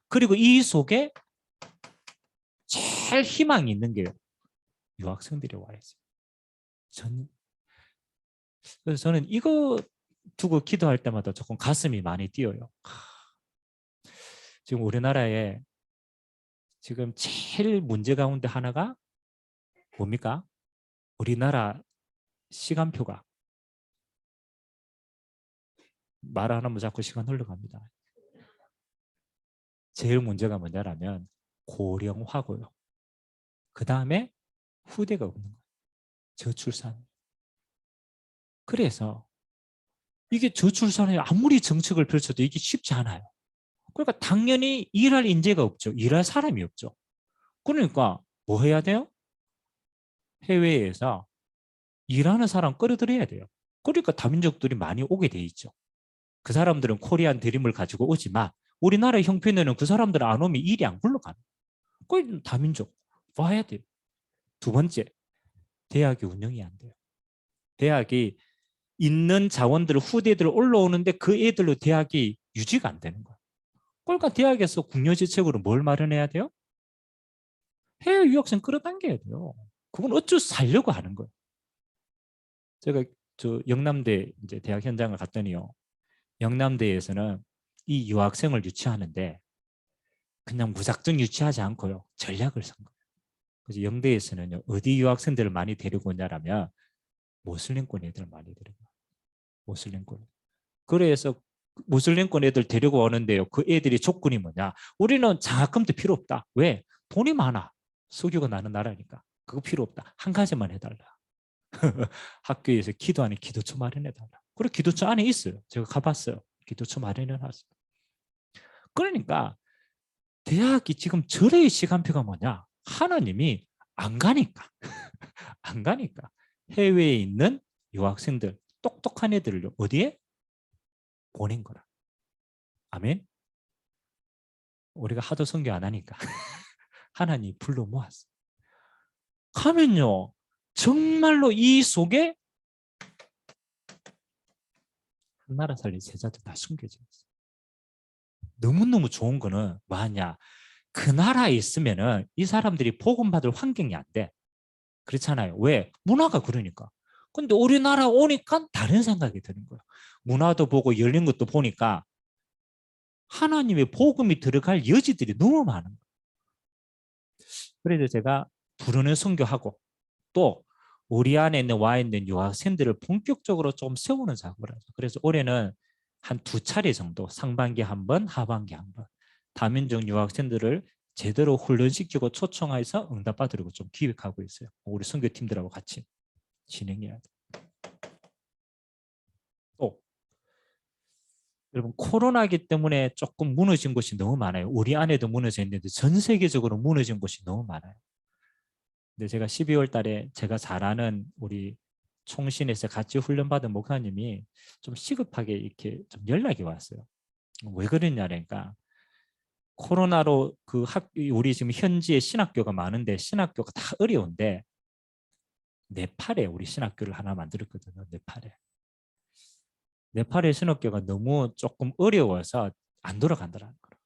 그리고 이 속에 제일 희망이 있는 게요. 유학생들이 와 있어요. 그래서 저는 이거 두고 기도할 때마다 조금 가슴이 많이 뛰어요. 지금 우리나라에 지금 제일 문제 가운데 하나가 뭡니까? 우리나라 시간표가 말 안 하면 자꾸 시간 흘러갑니다. 제일 문제가 뭐냐면 고령화고요. 그 다음에 후대가 없는 거예요. 저출산. 그래서 이게 저출산에 아무리 정책을 펼쳐도 이게 쉽지 않아요. 그러니까 당연히 일할 인재가 없죠. 일할 사람이 없죠. 그러니까 뭐 해야 돼요? 해외에서 일하는 사람 끌어들여야 돼요. 그러니까 다민족들이 많이 오게 돼 있죠. 그 사람들은 코리안 드림을 가지고 오지만 우리나라 형편에는 그 사람들 안 오면 일이 안 굴러가는. 그 다민족 와야 돼요. 두 번째, 대학이 운영이 안 돼요. 대학이 있는 자원들 후대들 올라오는데 그 애들로 대학이 유지가 안 되는 거예요. 그러니까 대학에서 국려지책으로 뭘 마련해야 돼요? 해외 유학생 끌어당겨야 돼요. 그건 어쩔 수 살려고 하는 거예요. 제가 저 영남대 이제 대학 현장을 갔더니요. 영남대에서는 이 유학생을 유치하는데 그냥 무작정 유치하지 않고요. 전략을 쓴 거예요. 그래서 영대에서는요. 어디 유학생들을 많이 데리고 오냐라면 모슬림권 애들 많이 데리고 와요. 모슬림권. 그래서 모슬림권 애들 데리고 오는데요. 그 애들이 조건이 뭐냐. 우리는 장학금도 필요 없다. 왜? 돈이 많아. 석유가 나는 나라니까. 그거 필요 없다. 한 가지만 해달라. 학교에서 기도하는 기도처 마련해달라. 그리고 기도처 안에 있어요. 제가 가봤어요. 기도처 마련해놨어요. 그러니까 대학이 지금 절의 시간표가 뭐냐? 하나님이 안 가니까. 안 가니까. 해외에 있는 유학생들, 똑똑한 애들을 어디에? 보낸 거라. 아멘? 우리가 하도 선교 안 하니까. 하나님이 불러 모았어. 가면요. 정말로 이 속에 한 나라 살린 제자들 다 숨겨져 있어. 너무너무 좋은 거는 뭐냐? 그 나라에 있으면은 이 사람들이 복음받을 환경이 안 돼. 그렇잖아요. 왜? 문화가 그러니까. 근데 우리나라 오니까 다른 생각이 드는 거예요. 문화도 보고 열린 것도 보니까 하나님의 복음이 들어갈 여지들이 너무 많은 거예요. 그래서 제가 부르는 선교하고 또 우리 안에 와 있는 유학생들을 본격적으로 좀 세우는 작업을 하죠. 그래서 올해는 한 2차례 정도 상반기 한 번, 하반기 한 번 다민족 유학생들을 제대로 훈련시키고 초청해서 응답받으려고 좀 기획하고 있어요. 우리 선교팀들하고 같이 진행해야 돼요. 또 여러분 코로나기 때문에 조금 무너진 곳이 너무 많아요. 우리 안에도 무너져 있는데 전 세계적으로 무너진 곳이 너무 많아요. 근데 제가 12월 달에 제가 잘 아는 우리 총신에서 같이 훈련받은 목사님이 좀 시급하게 이렇게 좀 연락이 왔어요. 왜 그랬냐니까 코로나로 우리 지금 현지에 신학교가 많은데 신학교가 다 어려운데 네팔에 우리 신학교를 하나 만들었거든요. 네팔의 신학교가 너무 조금 어려워서 안 돌아간다는 거예요.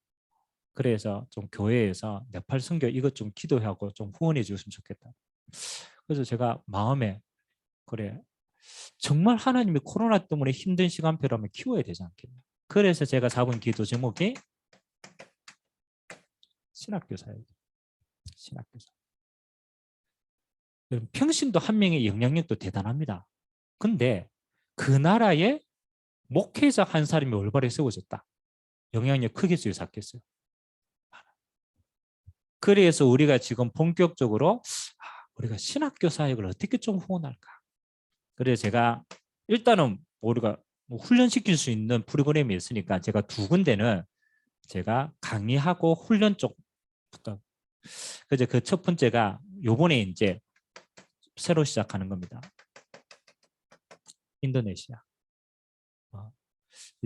그래서 좀 교회에서 네팔 선교 이것 좀 기도하고 좀 후원해 주셨으면 좋겠다. 그래서 제가 마음에 그래 정말 하나님이 코로나 때문에 힘든 시간표라면 키워야 되지 않겠냐. 그래서 제가 잡은 기도 제목이 신학교사예요. 신학교사. 평신도 한 명의 영향력도 대단합니다. 근데 그 나라에 목회자 한 사람이 올바르게 세워졌다. 영향력 크겠어요, 작겠어요? 그래서 우리가 지금 본격적으로 우리가 신학교 사역을 어떻게 좀 후원할까? 그래서 제가 일단은 우리가 훈련시킬 수 있는 프로그램이 있으니까 제가 두 군데는 제가 강의하고 훈련 쪽부터. 그래서 그 첫 번째가 요번에 이제 새로 시작하는 겁니다. 인도네시아.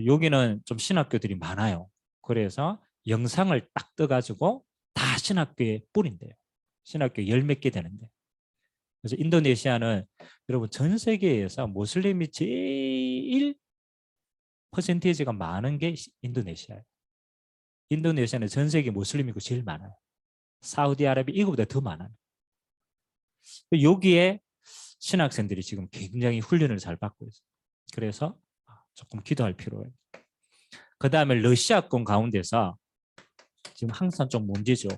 여기는 좀 신학교들이 많아요. 그래서 영상을 딱 떠가지고 다 신학교에 뿌린대요. 신학교 열 몇 개 되는데. 그래서 인도네시아는 여러분 전 세계에서 모슬림이 제일 퍼센테이지가 많은 게 인도네시아예요. 인도네시아는 전 세계 모슬림이고 제일 많아요. 사우디아라비아 이거보다 더 많아요. 여기에 신학생들이 지금 굉장히 훈련을 잘 받고 있어요. 그래서 조금 기도할 필요해요. 그 다음에 러시아권 가운데서 지금 항상 좀 문제죠.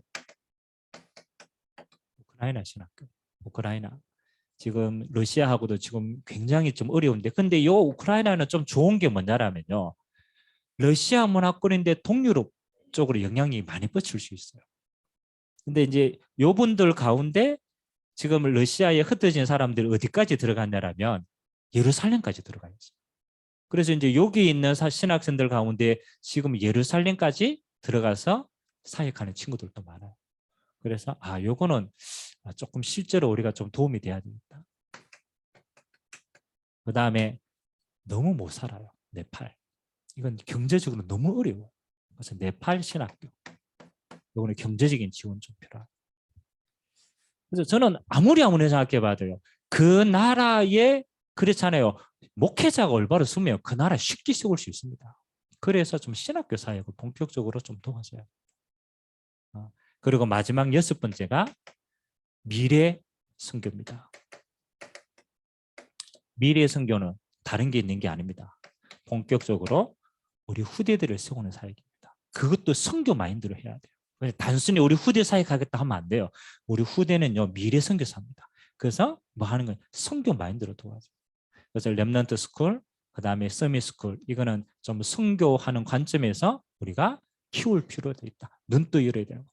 우크라이나 신학교. 우크라이나. 지금 러시아하고도 지금 굉장히 좀 어려운데 근데 요 우크라이나는 좀 좋은 게 뭐냐면요. 러시아 문화권인데 동유럽 쪽으로 영향이 많이 뻗칠 수 있어요. 근데 이제 요 분들 가운데 지금 러시아에 흩어진 사람들이 어디까지 들어갔냐면 예루살렘까지 들어가 있어요. 그래서 이제 여기 있는 신학생들 가운데 지금 예루살렘까지 들어가서 사역하는 친구들도 많아요. 그래서 요거는 조금 실제로 우리가 좀 도움이 돼야 되겠다. 그 다음에 너무 못 살아요. 네팔. 이건 경제적으로 너무 어려워. 그래서 네팔 신학교. 이거는 경제적인 지원 좀 필요하다. 그래서 저는 아무리 생각해봐도요. 그 나라에 그렇잖아요. 목회자가 올바로 쓰면 그 나라 쉽게 세울 수 있습니다. 그래서 좀 신학교 사역을 본격적으로 좀 도와줘요. 그리고 마지막 여섯 번째가 미래 선교입니다. 미래 선교는 다른 게 있는 게 아닙니다. 본격적으로 우리 후대들을 세우는 사역입니다. 그것도 선교 마인드로 해야 돼요. 단순히 우리 후대 사역하겠다 하면 안 돼요. 우리 후대는요 미래 선교사입니다. 그래서 뭐 하는 건 선교 마인드로 도와줘요. 그래서 렘넌트 스쿨, 그 다음에 서밋 스쿨 이거는 좀 선교하는 관점에서 우리가 키울 필요가 있다. 눈도 열어야 되고.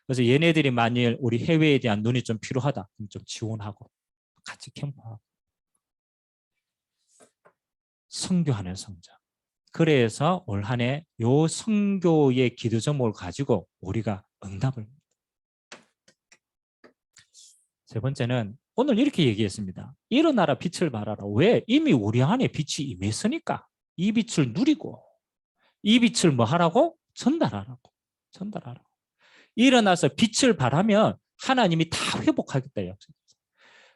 그래서 얘네들이 만일 우리 해외에 대한 눈이 좀 필요하다. 그럼 좀 지원하고 같이 캠프하고. 선교하는 성장. 그래서 올 한 해 요 선교의 기도 제목을 가지고 우리가 응답을. 세 번째는 오늘 이렇게 얘기했습니다. 일어나라 빛을 발하라. 왜? 이미 우리 안에 빛이 임했으니까 이 빛을 누리고 이 빛을 뭐 하라고? 전달하라고. 전달하라고. 일어나서 빛을 발하면 하나님이 다 회복하겠다.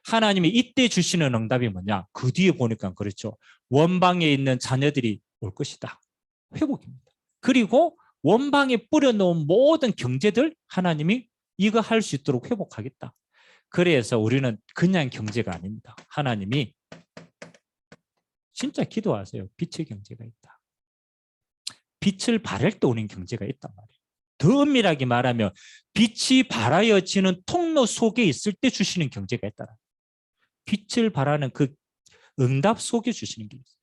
하나님이 이때 주시는 응답이 뭐냐? 그 뒤에 보니까 그렇죠. 원방에 있는 자녀들이 올 것이다. 회복입니다. 그리고 원방에 뿌려놓은 모든 경제들 하나님이 이거 할 수 있도록 회복하겠다. 그래서 우리는 그냥 경제가 아닙니다. 하나님이 진짜 기도하세요. 빛의 경제가 있다. 빛을 발할 때 오는 경제가 있단 말이에요. 더 엄밀하게 말하면 빛이 발하여지는 통로 속에 있을 때 주시는 경제가 있다. 빛을 발하는 그 응답 속에 주시는 게 있어요.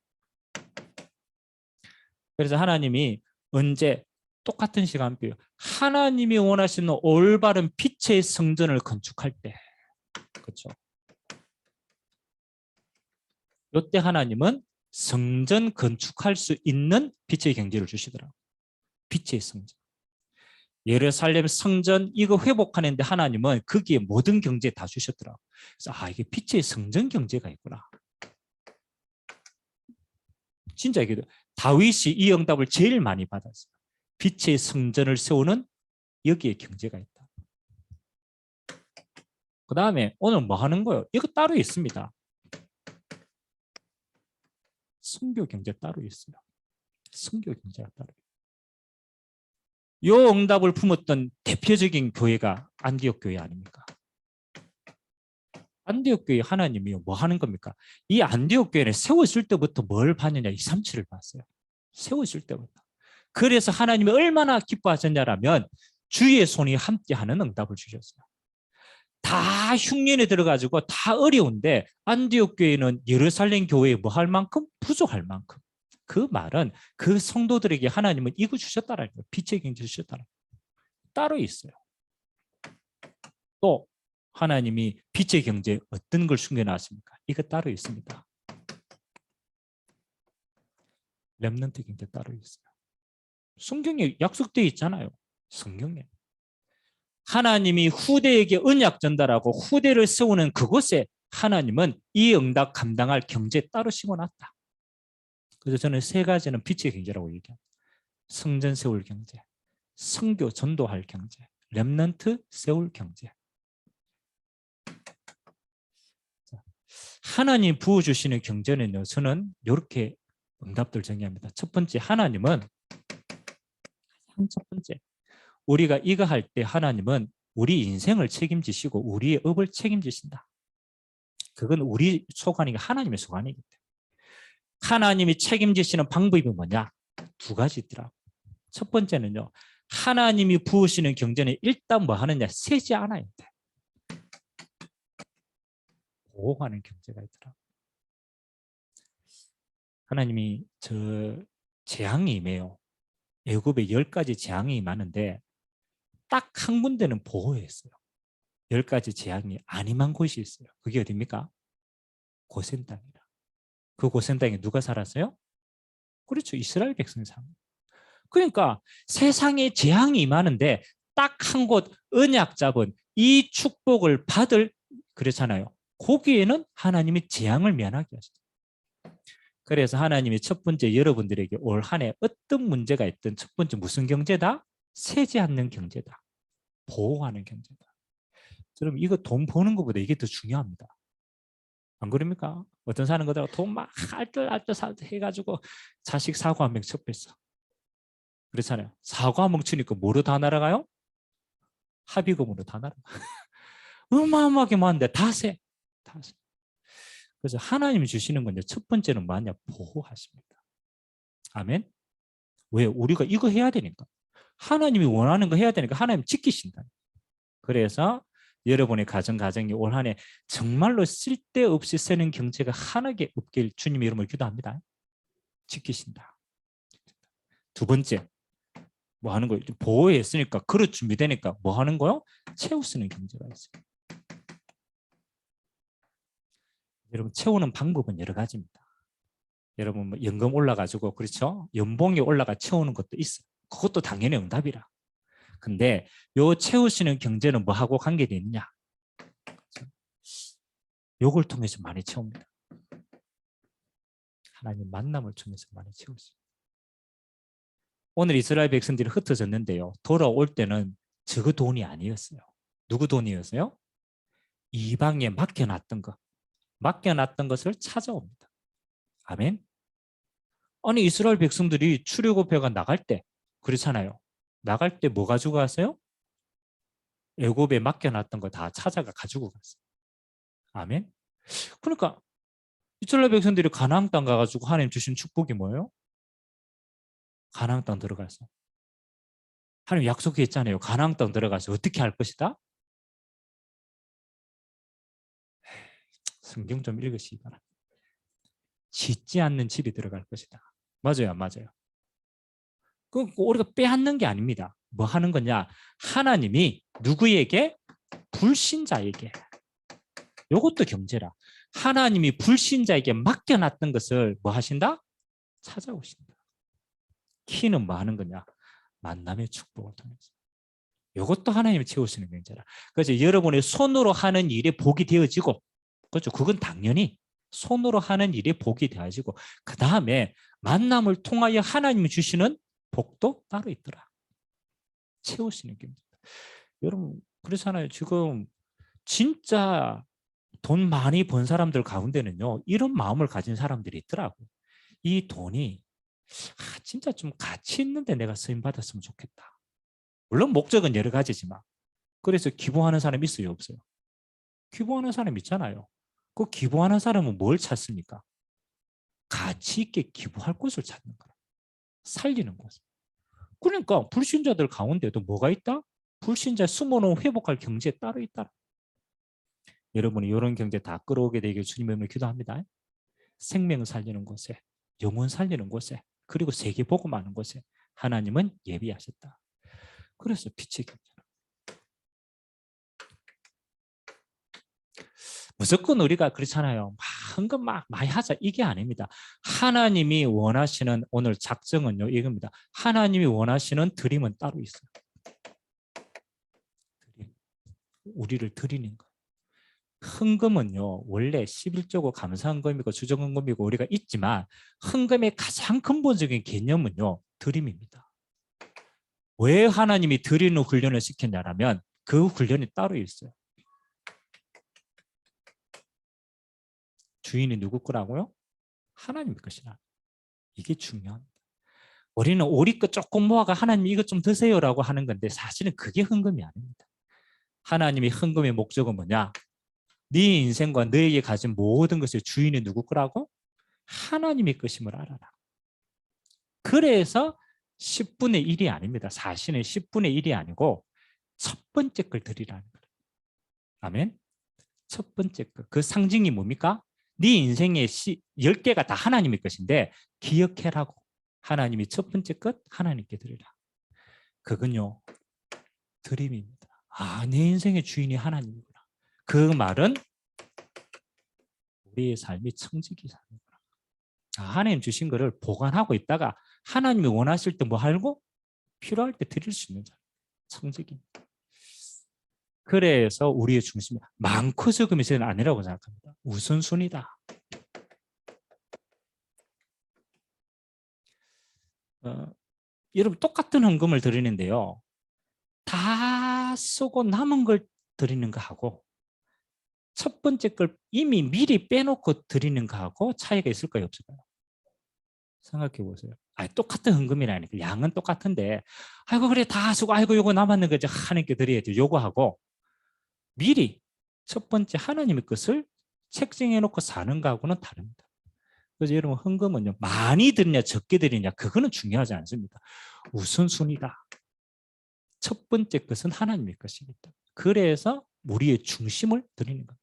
그래서 하나님이 언제 똑같은 시간표요. 하나님이 원하시는 올바른 빛의 성전을 건축할 때, 그렇죠? 이때 하나님은 성전 건축할 수 있는 빛의 경제를 주시더라고요. 빛의 성전. 예루살렘 성전 이거 회복하는데 하나님은 거기에 모든 경제 다 주셨더라고요. 그래서 이게 빛의 성전 경제가 있구나. 진짜 이게 다윗이 이 응답을 제일 많이 받았어요. 빛의 성전을 세우는 여기에 경제가 있다. 그 다음에 오늘 뭐 하는 거예요? 이거 따로 있습니다. 선교 경제 따로 있어요. 선교 경제가 따로. 이 응답을 품었던 대표적인 교회가 안디옥 교회 아닙니까? 안디옥 교회 하나님이 뭐 하는 겁니까? 이 안디옥 교회는 세웠을 때부터 뭘 봤느냐? 237을 봤어요. 세웠을 때부터. 그래서 하나님이 얼마나 기뻐하셨냐라면 주의 손이 함께하는 응답을 주셨어요. 다 흉년에 들어가지고 다 어려운데 안디옥 교회는 예루살렘 교회에 뭐 할 만큼 부족할 만큼. 그 말은 그 성도들에게 하나님은 이거 주셨다라는 거예요. 빛의 경제 주셨다라는 거예요. 따로 있어요. 또 하나님이 빛의 경제에 어떤 걸 숨겨놨습니까? 이거 따로 있습니다. 렘넌트 경제 따로 있어요. 성경에 약속되어 있잖아요. 성경에. 하나님이 후대에게 언약 전달하고 후대를 세우는 그곳에 하나님은 이 응답 감당할 경제 따로 심어놨다. 그래서 저는 세 가지는 빛의 경제라고 얘기합니다. 성전 세울 경제, 선교 전도할 경제, 렘넌트 세울 경제. 하나님 부어주시는 경제는요, 저는 이렇게 응답들 정의합니다. 첫 번째, 하나님은 첫 번째, 우리가 이거 할 때 하나님은 우리 인생을 책임지시고 우리의 업을 책임지신다. 그건 우리 소관이가 하나님의 소관이기 때문에. 하나님이 책임지시는 방법이 뭐냐? 두 가지 있더라고요. 첫 번째는요, 하나님이 부으시는 경제는 일단 뭐 하느냐? 세지 않아야 돼. 보호하는 경제가 있더라고요. 하나님이 재앙이 임해요. 애굽에 10가지 재앙이 많은데 딱 한 군데는 보호했어요. 10가지 재앙이 안 임한 곳이 있어요. 그게 어디입니까? 고센 땅이라. 그 고센 땅에 누가 살았어요? 그렇죠. 이스라엘 백성이 삽니다. 그러니까 세상에 재앙이 임하는데 딱 한 곳 언약 잡은 이 축복을 받을 그렇잖아요. 거기에는 하나님이 재앙을 면하게 하셨어요. 그래서 하나님이 첫 번째 여러분들에게 올 한 해 어떤 문제가 있든 첫 번째 무슨 경제다? 세지 않는 경제다. 보호하는 경제다. 여러분 이거 돈 버는 것보다 이게 더 중요합니다. 안 그럽니까? 어떤 사는 거다가 돈 막 알뜰알뜰 해가지고 자식 사고 한 명 척했어. 그렇잖아요. 사고 한 명 치니까 뭐로 다 날아가요? 합의금으로 다 날아가. 어마어마하게 많은데 다 세. 다 세. 그래서 하나님이 주시는 건데 첫 번째는 뭐냐? 보호하십니다. 아멘. 왜? 우리가 이거 해야 되니까. 하나님이 원하는 거 해야 되니까 하나님 지키신다. 그래서 여러분의 가정이 올 한 해 정말로 쓸데없이 쓰는 경제가 하나게 없길 주님의 이름으로 기도합니다. 지키신다. 두 번째, 뭐 하는 거예요? 보호했으니까 그릇 준비되니까 뭐 하는 거요? 채우쓰는 경제가 있어요. 여러분 채우는 방법은 여러 가지입니다. 여러분 뭐 연금 올라가지고 그렇죠? 연봉이 올라가 채우는 것도 있어요. 그것도 당연히 응답이라. 근데 요 채우시는 경제는 뭐하고 관계되어 있느냐? 요걸 통해서 많이 채웁니다. 하나님 만남을 통해서 많이 채우십니다. 오늘 이스라엘 백성들이 흩어졌는데요. 돌아올 때는 저 돈이 아니었어요. 누구 돈이었어요? 이방에 맡겨놨던 것. 맡겨놨던 것을 찾아옵니다. 아멘. 아니 이스라엘 백성들이 출애굽해가 나갈 때 그렇잖아요. 나갈 때 뭐 가지고 갔어요? 애굽에 맡겨놨던 거 다 찾아가 가지고 갔어요. 아멘. 그러니까 이스라엘 백성들이 가나안 땅 가가지고 하나님 주신 축복이 뭐예요? 가나안 땅 들어가서 하나님 약속했잖아요. 가나안 땅 들어가서 어떻게 할 것이다? 성경 좀 읽으시기 바랍니다. 짓지 않는 집이 들어갈 것이다. 맞아요, 맞아요. 그 우리가 빼앗는 게 아닙니다. 뭐 하는 거냐? 하나님이 누구에게? 불신자에게. 이것도 경제라. 하나님이 불신자에게 맡겨놨던 것을 뭐 하신다? 찾아오신다. 키는 뭐 하는 거냐? 만남의 축복을 통해서. 이것도 하나님이 채우시는 경제라. 그래서 여러분의 손으로 하는 일이 복이 되어지고, 그렇죠? 그건 당연히 손으로 하는 일이 복이 되어지고, 그 다음에 만남을 통하여 하나님이 주시는 복도 따로 있더라. 채우시는 경제다. 여러분 그렇잖아요. 지금 진짜 돈 많이 번 사람들 가운데는요, 이런 마음을 가진 사람들이 있더라고. 이 돈이 진짜 좀 가치 있는데 내가 쓰임 받았으면 좋겠다. 물론 목적은 여러 가지지만, 그래서 기부하는 사람 있어요, 없어요? 기부하는 사람 있잖아요. 그 기부하는 사람은 뭘 찾습니까? 가치 있게 기부할 곳을 찾는 거야. 살리는 곳. 그러니까 불신자들 가운데도 뭐가 있다? 불신자 숨어놓은 회복할 경제에 따로 있다. 여러분이 이런 경제 다 끌어오게 되길 주님을 기도합니다. 생명 살리는 곳에, 영혼 살리는 곳에, 그리고 세계 복음하는 곳에 하나님은 예비하셨다. 그래서 빛의 경제. 무조건 우리가 그렇잖아요. 헌금 막 많이 하자 이게 아닙니다. 하나님이 원하시는 오늘 작정은요 이겁니다. 하나님이 원하시는 드림은 따로 있어요. 우리를 드리는 거. 헌금은요 원래 11조고 감사헌금이고 주정헌금이고 우리가 있지만 헌금의 가장 근본적인 개념은요 드림입니다. 왜 하나님이 드리는 훈련을 시켰냐면 그 훈련이 따로 있어요. 주인이 누구 거라고요? 하나님 것이라. 이게 중요합니다. 우리는 우리 것 조금 모아가 하나님 이것 좀 드세요라고 하는 건데 사실은 그게 헌금이 아닙니다. 하나님이 헌금의 목적은 뭐냐? 네 인생과 너에게 가진 모든 것의 주인이 누구 거라고? 하나님의 것임을 알아라. 그래서 10분의 1이 아닙니다. 사실은 10분의 1이 아니고 첫 번째 걸 드리라는 거예요. 아멘? 첫 번째 것. 그 상징이 뭡니까? 네 인생의 10개가 다 하나님의 것인데 기억해라고. 하나님이 첫 번째 것 하나님께 드리라. 그건요. 드림입니다. 아, 내 인생의 주인이 하나님이구나. 그 말은 우리의 삶이 청지기 삶이구나. 아, 하나님 주신 거를 보관하고 있다가 하나님이 원하실 때 뭐 하고 필요할 때 드릴 수 있는 자입니다. 청지기입니다. 그래서 우리의 중심이 많고 적음이 저는 아니라고 생각합니다. 우선순위다. 여러분 똑같은 헌금을 드리는데요. 다 쓰고 남은 걸 드리는 거하고 첫 번째 걸 이미 미리 빼놓고 드리는 거하고 차이가 있을까요? 없을까요? 생각해 보세요. 똑같은 헌금이라니까 양은 똑같은데 아이고 그래 다 쓰고 아이고 요거 남았는 거죠. 하나님께 드려야죠. 요거 하고 미리 첫 번째 하나님의 것을 책정해 놓고 사는 거하고는 다릅니다. 그래서 여러분 헌금은요 많이 드리냐 적게 드리냐 그거는 중요하지 않습니다. 우선순위다. 첫 번째 것은 하나님의 것이겠다. 그래서 우리의 중심을 드리는 겁니다.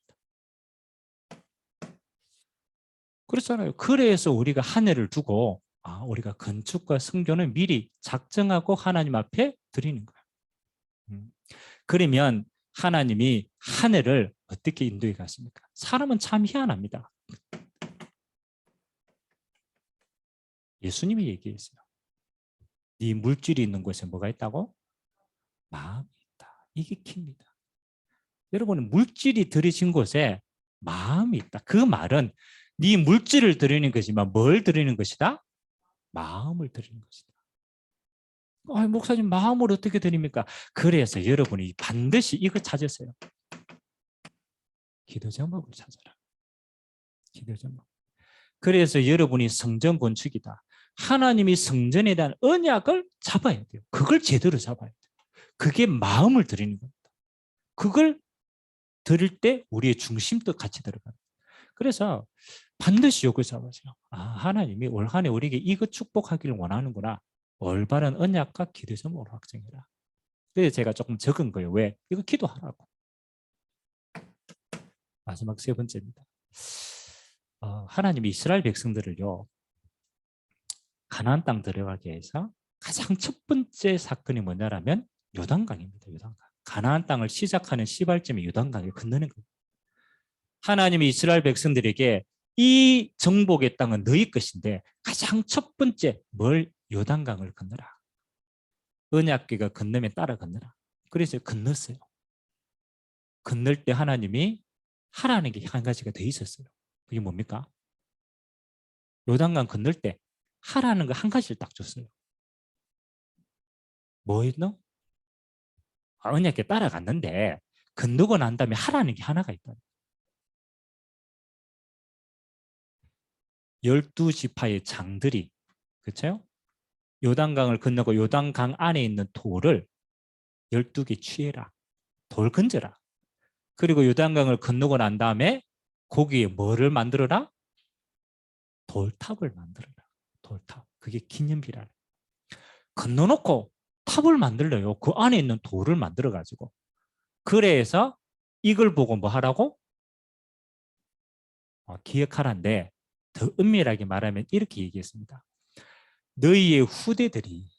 그렇잖아요. 그래서 우리가 한 해를 두고 우리가 건축과 성교는 미리 작정하고 하나님 앞에 드리는 거예요. 그러면 하나님이 한 해를 어떻게 인도해 갔습니까? 사람은 참 희한합니다. 예수님이 얘기했어요. 네 물질이 있는 곳에 뭐가 있다고? 마음이 있다. 이게 키입니다. 여러분 물질이 들이신 곳에 마음이 있다. 그 말은 네 물질을 드리는 것이지만 뭘 드리는 것이다? 마음을 드리는 것이다. 목사님 마음을 어떻게 드립니까? 그래서 여러분이 반드시 이거 찾으세요. 기도 제목을 찾아라. 기도 제목. 그래서 여러분이 성전 건축이다. 하나님이 성전에 대한 언약을 잡아야 돼요. 그걸 제대로 잡아야 돼요. 그게 마음을 드리는 겁니다. 그걸 드릴 때 우리의 중심도 같이 들어가요. 그래서 반드시 이걸 잡아세요. 하나님이 올 한 해 우리에게 이것 축복하기를 원하는구나. 올바른 언약과 기도 제목으로 확정해라. 그래서 제가 조금 적은 거예요. 왜? 이거 기도하라고. 마지막 세 번째입니다. 하나님이 이스라엘 백성들을요. 가나안 땅 들어가게 해서 가장 첫 번째 사건이 뭐냐라면 요단강입니다. 요단강. 가나안 땅을 시작하는 시발점이 요단강을 건너는 거예요. 하나님이 이스라엘 백성들에게 이 정복의 땅은 너희 것인데 가장 첫 번째 뭘 요단강을 건너라. 언약궤가 건너면 따라 건너라. 그래서 건넜어요. 건널 때 하나님이 하라는 게 한 가지가 더 있었어요. 그게 뭡니까? 요단강 건널 때 하라는 거 한 가지를 딱 줬어요. 뭐였노? 언약궤 따라갔는데 건너고 난 다음에 하라는 게 하나가 있다. 12지파의 장들이 그렇죠? 요단강을 건너고 요단강 안에 있는 돌을 12개 취해라. 돌 건져라. 그리고 요단강을 건너고 난 다음에 거기에 뭐를 만들어라? 돌탑을 만들어라. 돌탑. 그게 기념비라는. 건너놓고 탑을 만들어요. 그 안에 있는 돌을 만들어가지고. 그래서 이걸 보고 뭐 하라고? 기억하라인데 더 은밀하게 말하면 이렇게 얘기했습니다. 너희의 후대들이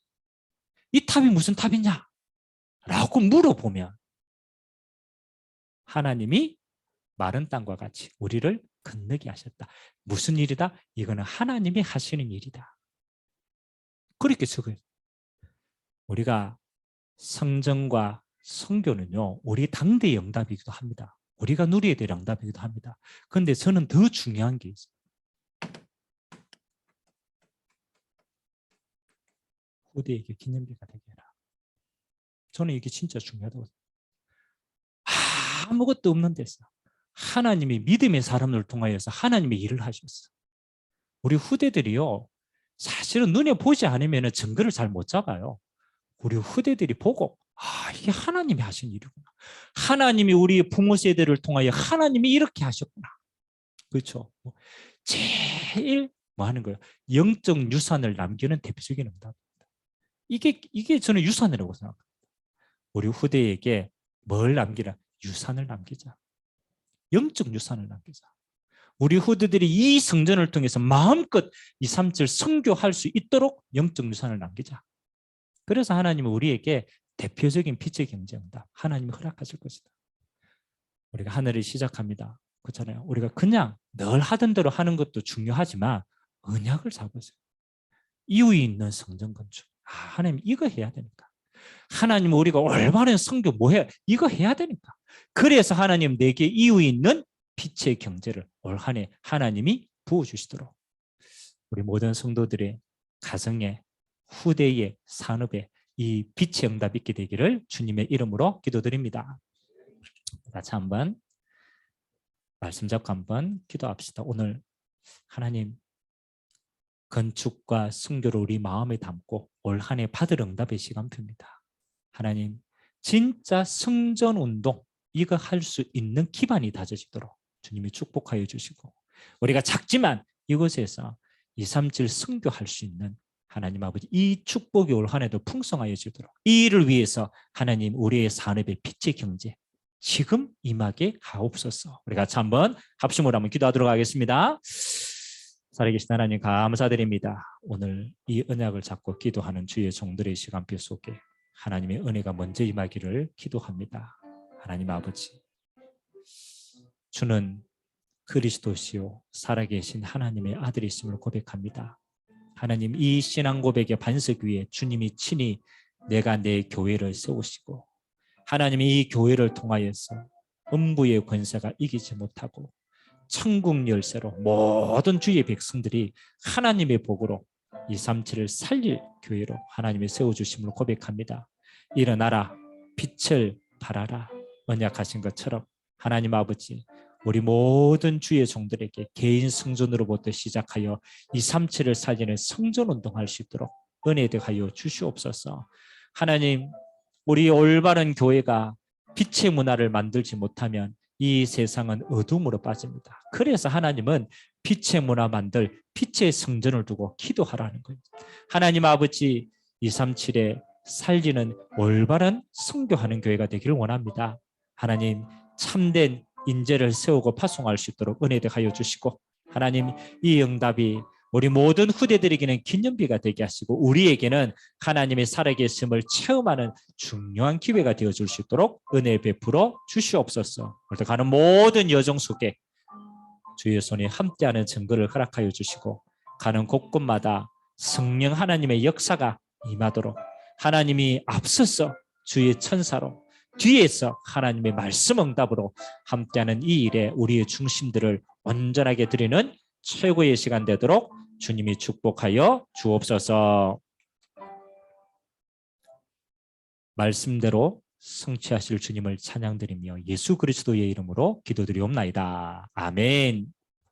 이 탑이 무슨 탑이냐? 라고 물어보면 하나님이 마른 땅과 같이 우리를 건너게 하셨다. 무슨 일이다? 이거는 하나님이 하시는 일이다. 그렇게 적어요. 우리가 성전과 성교는요, 우리 당대의 응답이기도 합니다. 우리가 누려야 될 응답이기도 합니다. 그런데 저는 더 중요한 게 있어요. 후대에게 기념비가 되게 해라. 저는 이게 진짜 중요하다고 생각해요. 아무것도 없는 데서 하나님이 믿음의 사람을 통하여서 하나님의 일을 하셨어. 우리 후대들이요, 사실은 눈에 보지 않으면 증거를 잘 못 잡아요. 우리 후대들이 보고 이게 하나님이 하신 일이구나. 하나님이 우리 부모 세대를 통하여 하나님이 이렇게 하셨구나. 그렇죠? 제일 뭐 하는 거예요? 영적 유산을 남기는 대표적인 응답입니다. 이게 저는 유산이라고 생각합니다. 우리 후대에게 뭘 남기라? 유산을 남기자. 영적 유산을 남기자. 우리 후대들이 이 성전을 통해서 마음껏 237 선교할 수 있도록 영적 유산을 남기자. 그래서 하나님은 우리에게 대표적인 빛의 경제응답 하나님이 허락하실 것이다. 우리가 하늘을 시작합니다. 그렇잖아요. 우리가 그냥 늘 하던 대로 하는 것도 중요하지만 언약을 잡으세요. 이유에 있는 성전 건축. 하나님 이거 해야 되니까. 하나님 우리가 올바른 선교 뭐해? 이거 해야 되니까. 그래서 하나님 내게 이유에 있는 빛의 경제를 올 한 해 하나님이 부어주시도록 우리 모든 성도들의 가정에 후대의 산업에 이 빛의 응답이 있게 되기를 주님의 이름으로 기도드립니다. 같이 한번 말씀 잡고 한번 기도합시다. 오늘 하나님 건축과 순교를 우리 마음에 담고 올 한 해 받을 응답의 시간표입니다. 하나님 진짜 성전운동 이거 할 수 있는 기반이 다져지도록 주님이 축복하여 주시고 우리가 작지만 이곳에서 237 순교할 수 있는 하나님 아버지 이 축복이 올 한 해도 풍성하여 지도록 이 일을 위해서 하나님 우리의 산업의 빛의 경제 지금 임하게 하옵소서. 우리 같이 한번 합심으로 한번 기도하도록 하겠습니다. 살아계신 하나님 감사드립니다. 오늘 이 언약을 잡고 기도하는 주의 종들의 시간표 속에 하나님의 은혜가 먼저 임하기를 기도합니다. 하나님 아버지 주는 그리스도시요 살아계신 하나님의 아들이심을 고백합니다. 하나님 이 신앙 고백의 반석 위에 주님이 친히 내가 내 교회를 세우시고 하나님이 이 교회를 통하여서 음부의 권세가 이기지 못하고 천국 열쇠로 모든 주의 백성들이 하나님의 복으로 237을 살릴 교회로 하나님이 세워주심을 고백합니다. 일어나라 빛을 발하라 언약하신 것처럼 하나님 아버지 우리 모든 주의 종들에게 개인 성전으로부터 시작하여 237을 살리는 성전운동할 수 있도록 은혜 되하여 주시옵소서. 하나님 우리 올바른 교회가 빛의 문화를 만들지 못하면 이 세상은 어둠으로 빠집니다. 그래서 하나님은 빛의 문화 만들 빛의 성전을 두고 기도하라는 거예요. 하나님 아버지 237에 살리는 올바른 선교하는 교회가 되기를 원합니다. 하나님 참된 인재를 세우고 파송할 수 있도록 은혜 되하여 주시고 하나님 이 응답이 우리 모든 후대들에게는 기념비가 되게 하시고 우리에게는 하나님의 살아계심을 체험하는 중요한 기회가 되어줄 수 있도록 은혜 베풀어 주시옵소서. 오늘 가는 모든 여정 속에 주의 손이 함께하는 증거를 허락하여 주시고 가는 곳곳마다 성령 하나님의 역사가 임하도록 하나님이 앞서서 주의 천사로 뒤에서 하나님의 말씀 응답으로 함께하는 이 일에 우리의 중심들을 온전하게 드리는 최고의 시간 되도록 주님이 축복하여 주옵소서. 말씀대로 성취하실 주님을 찬양드리며 예수 그리스도의 이름으로 기도드리옵나이다. 아멘.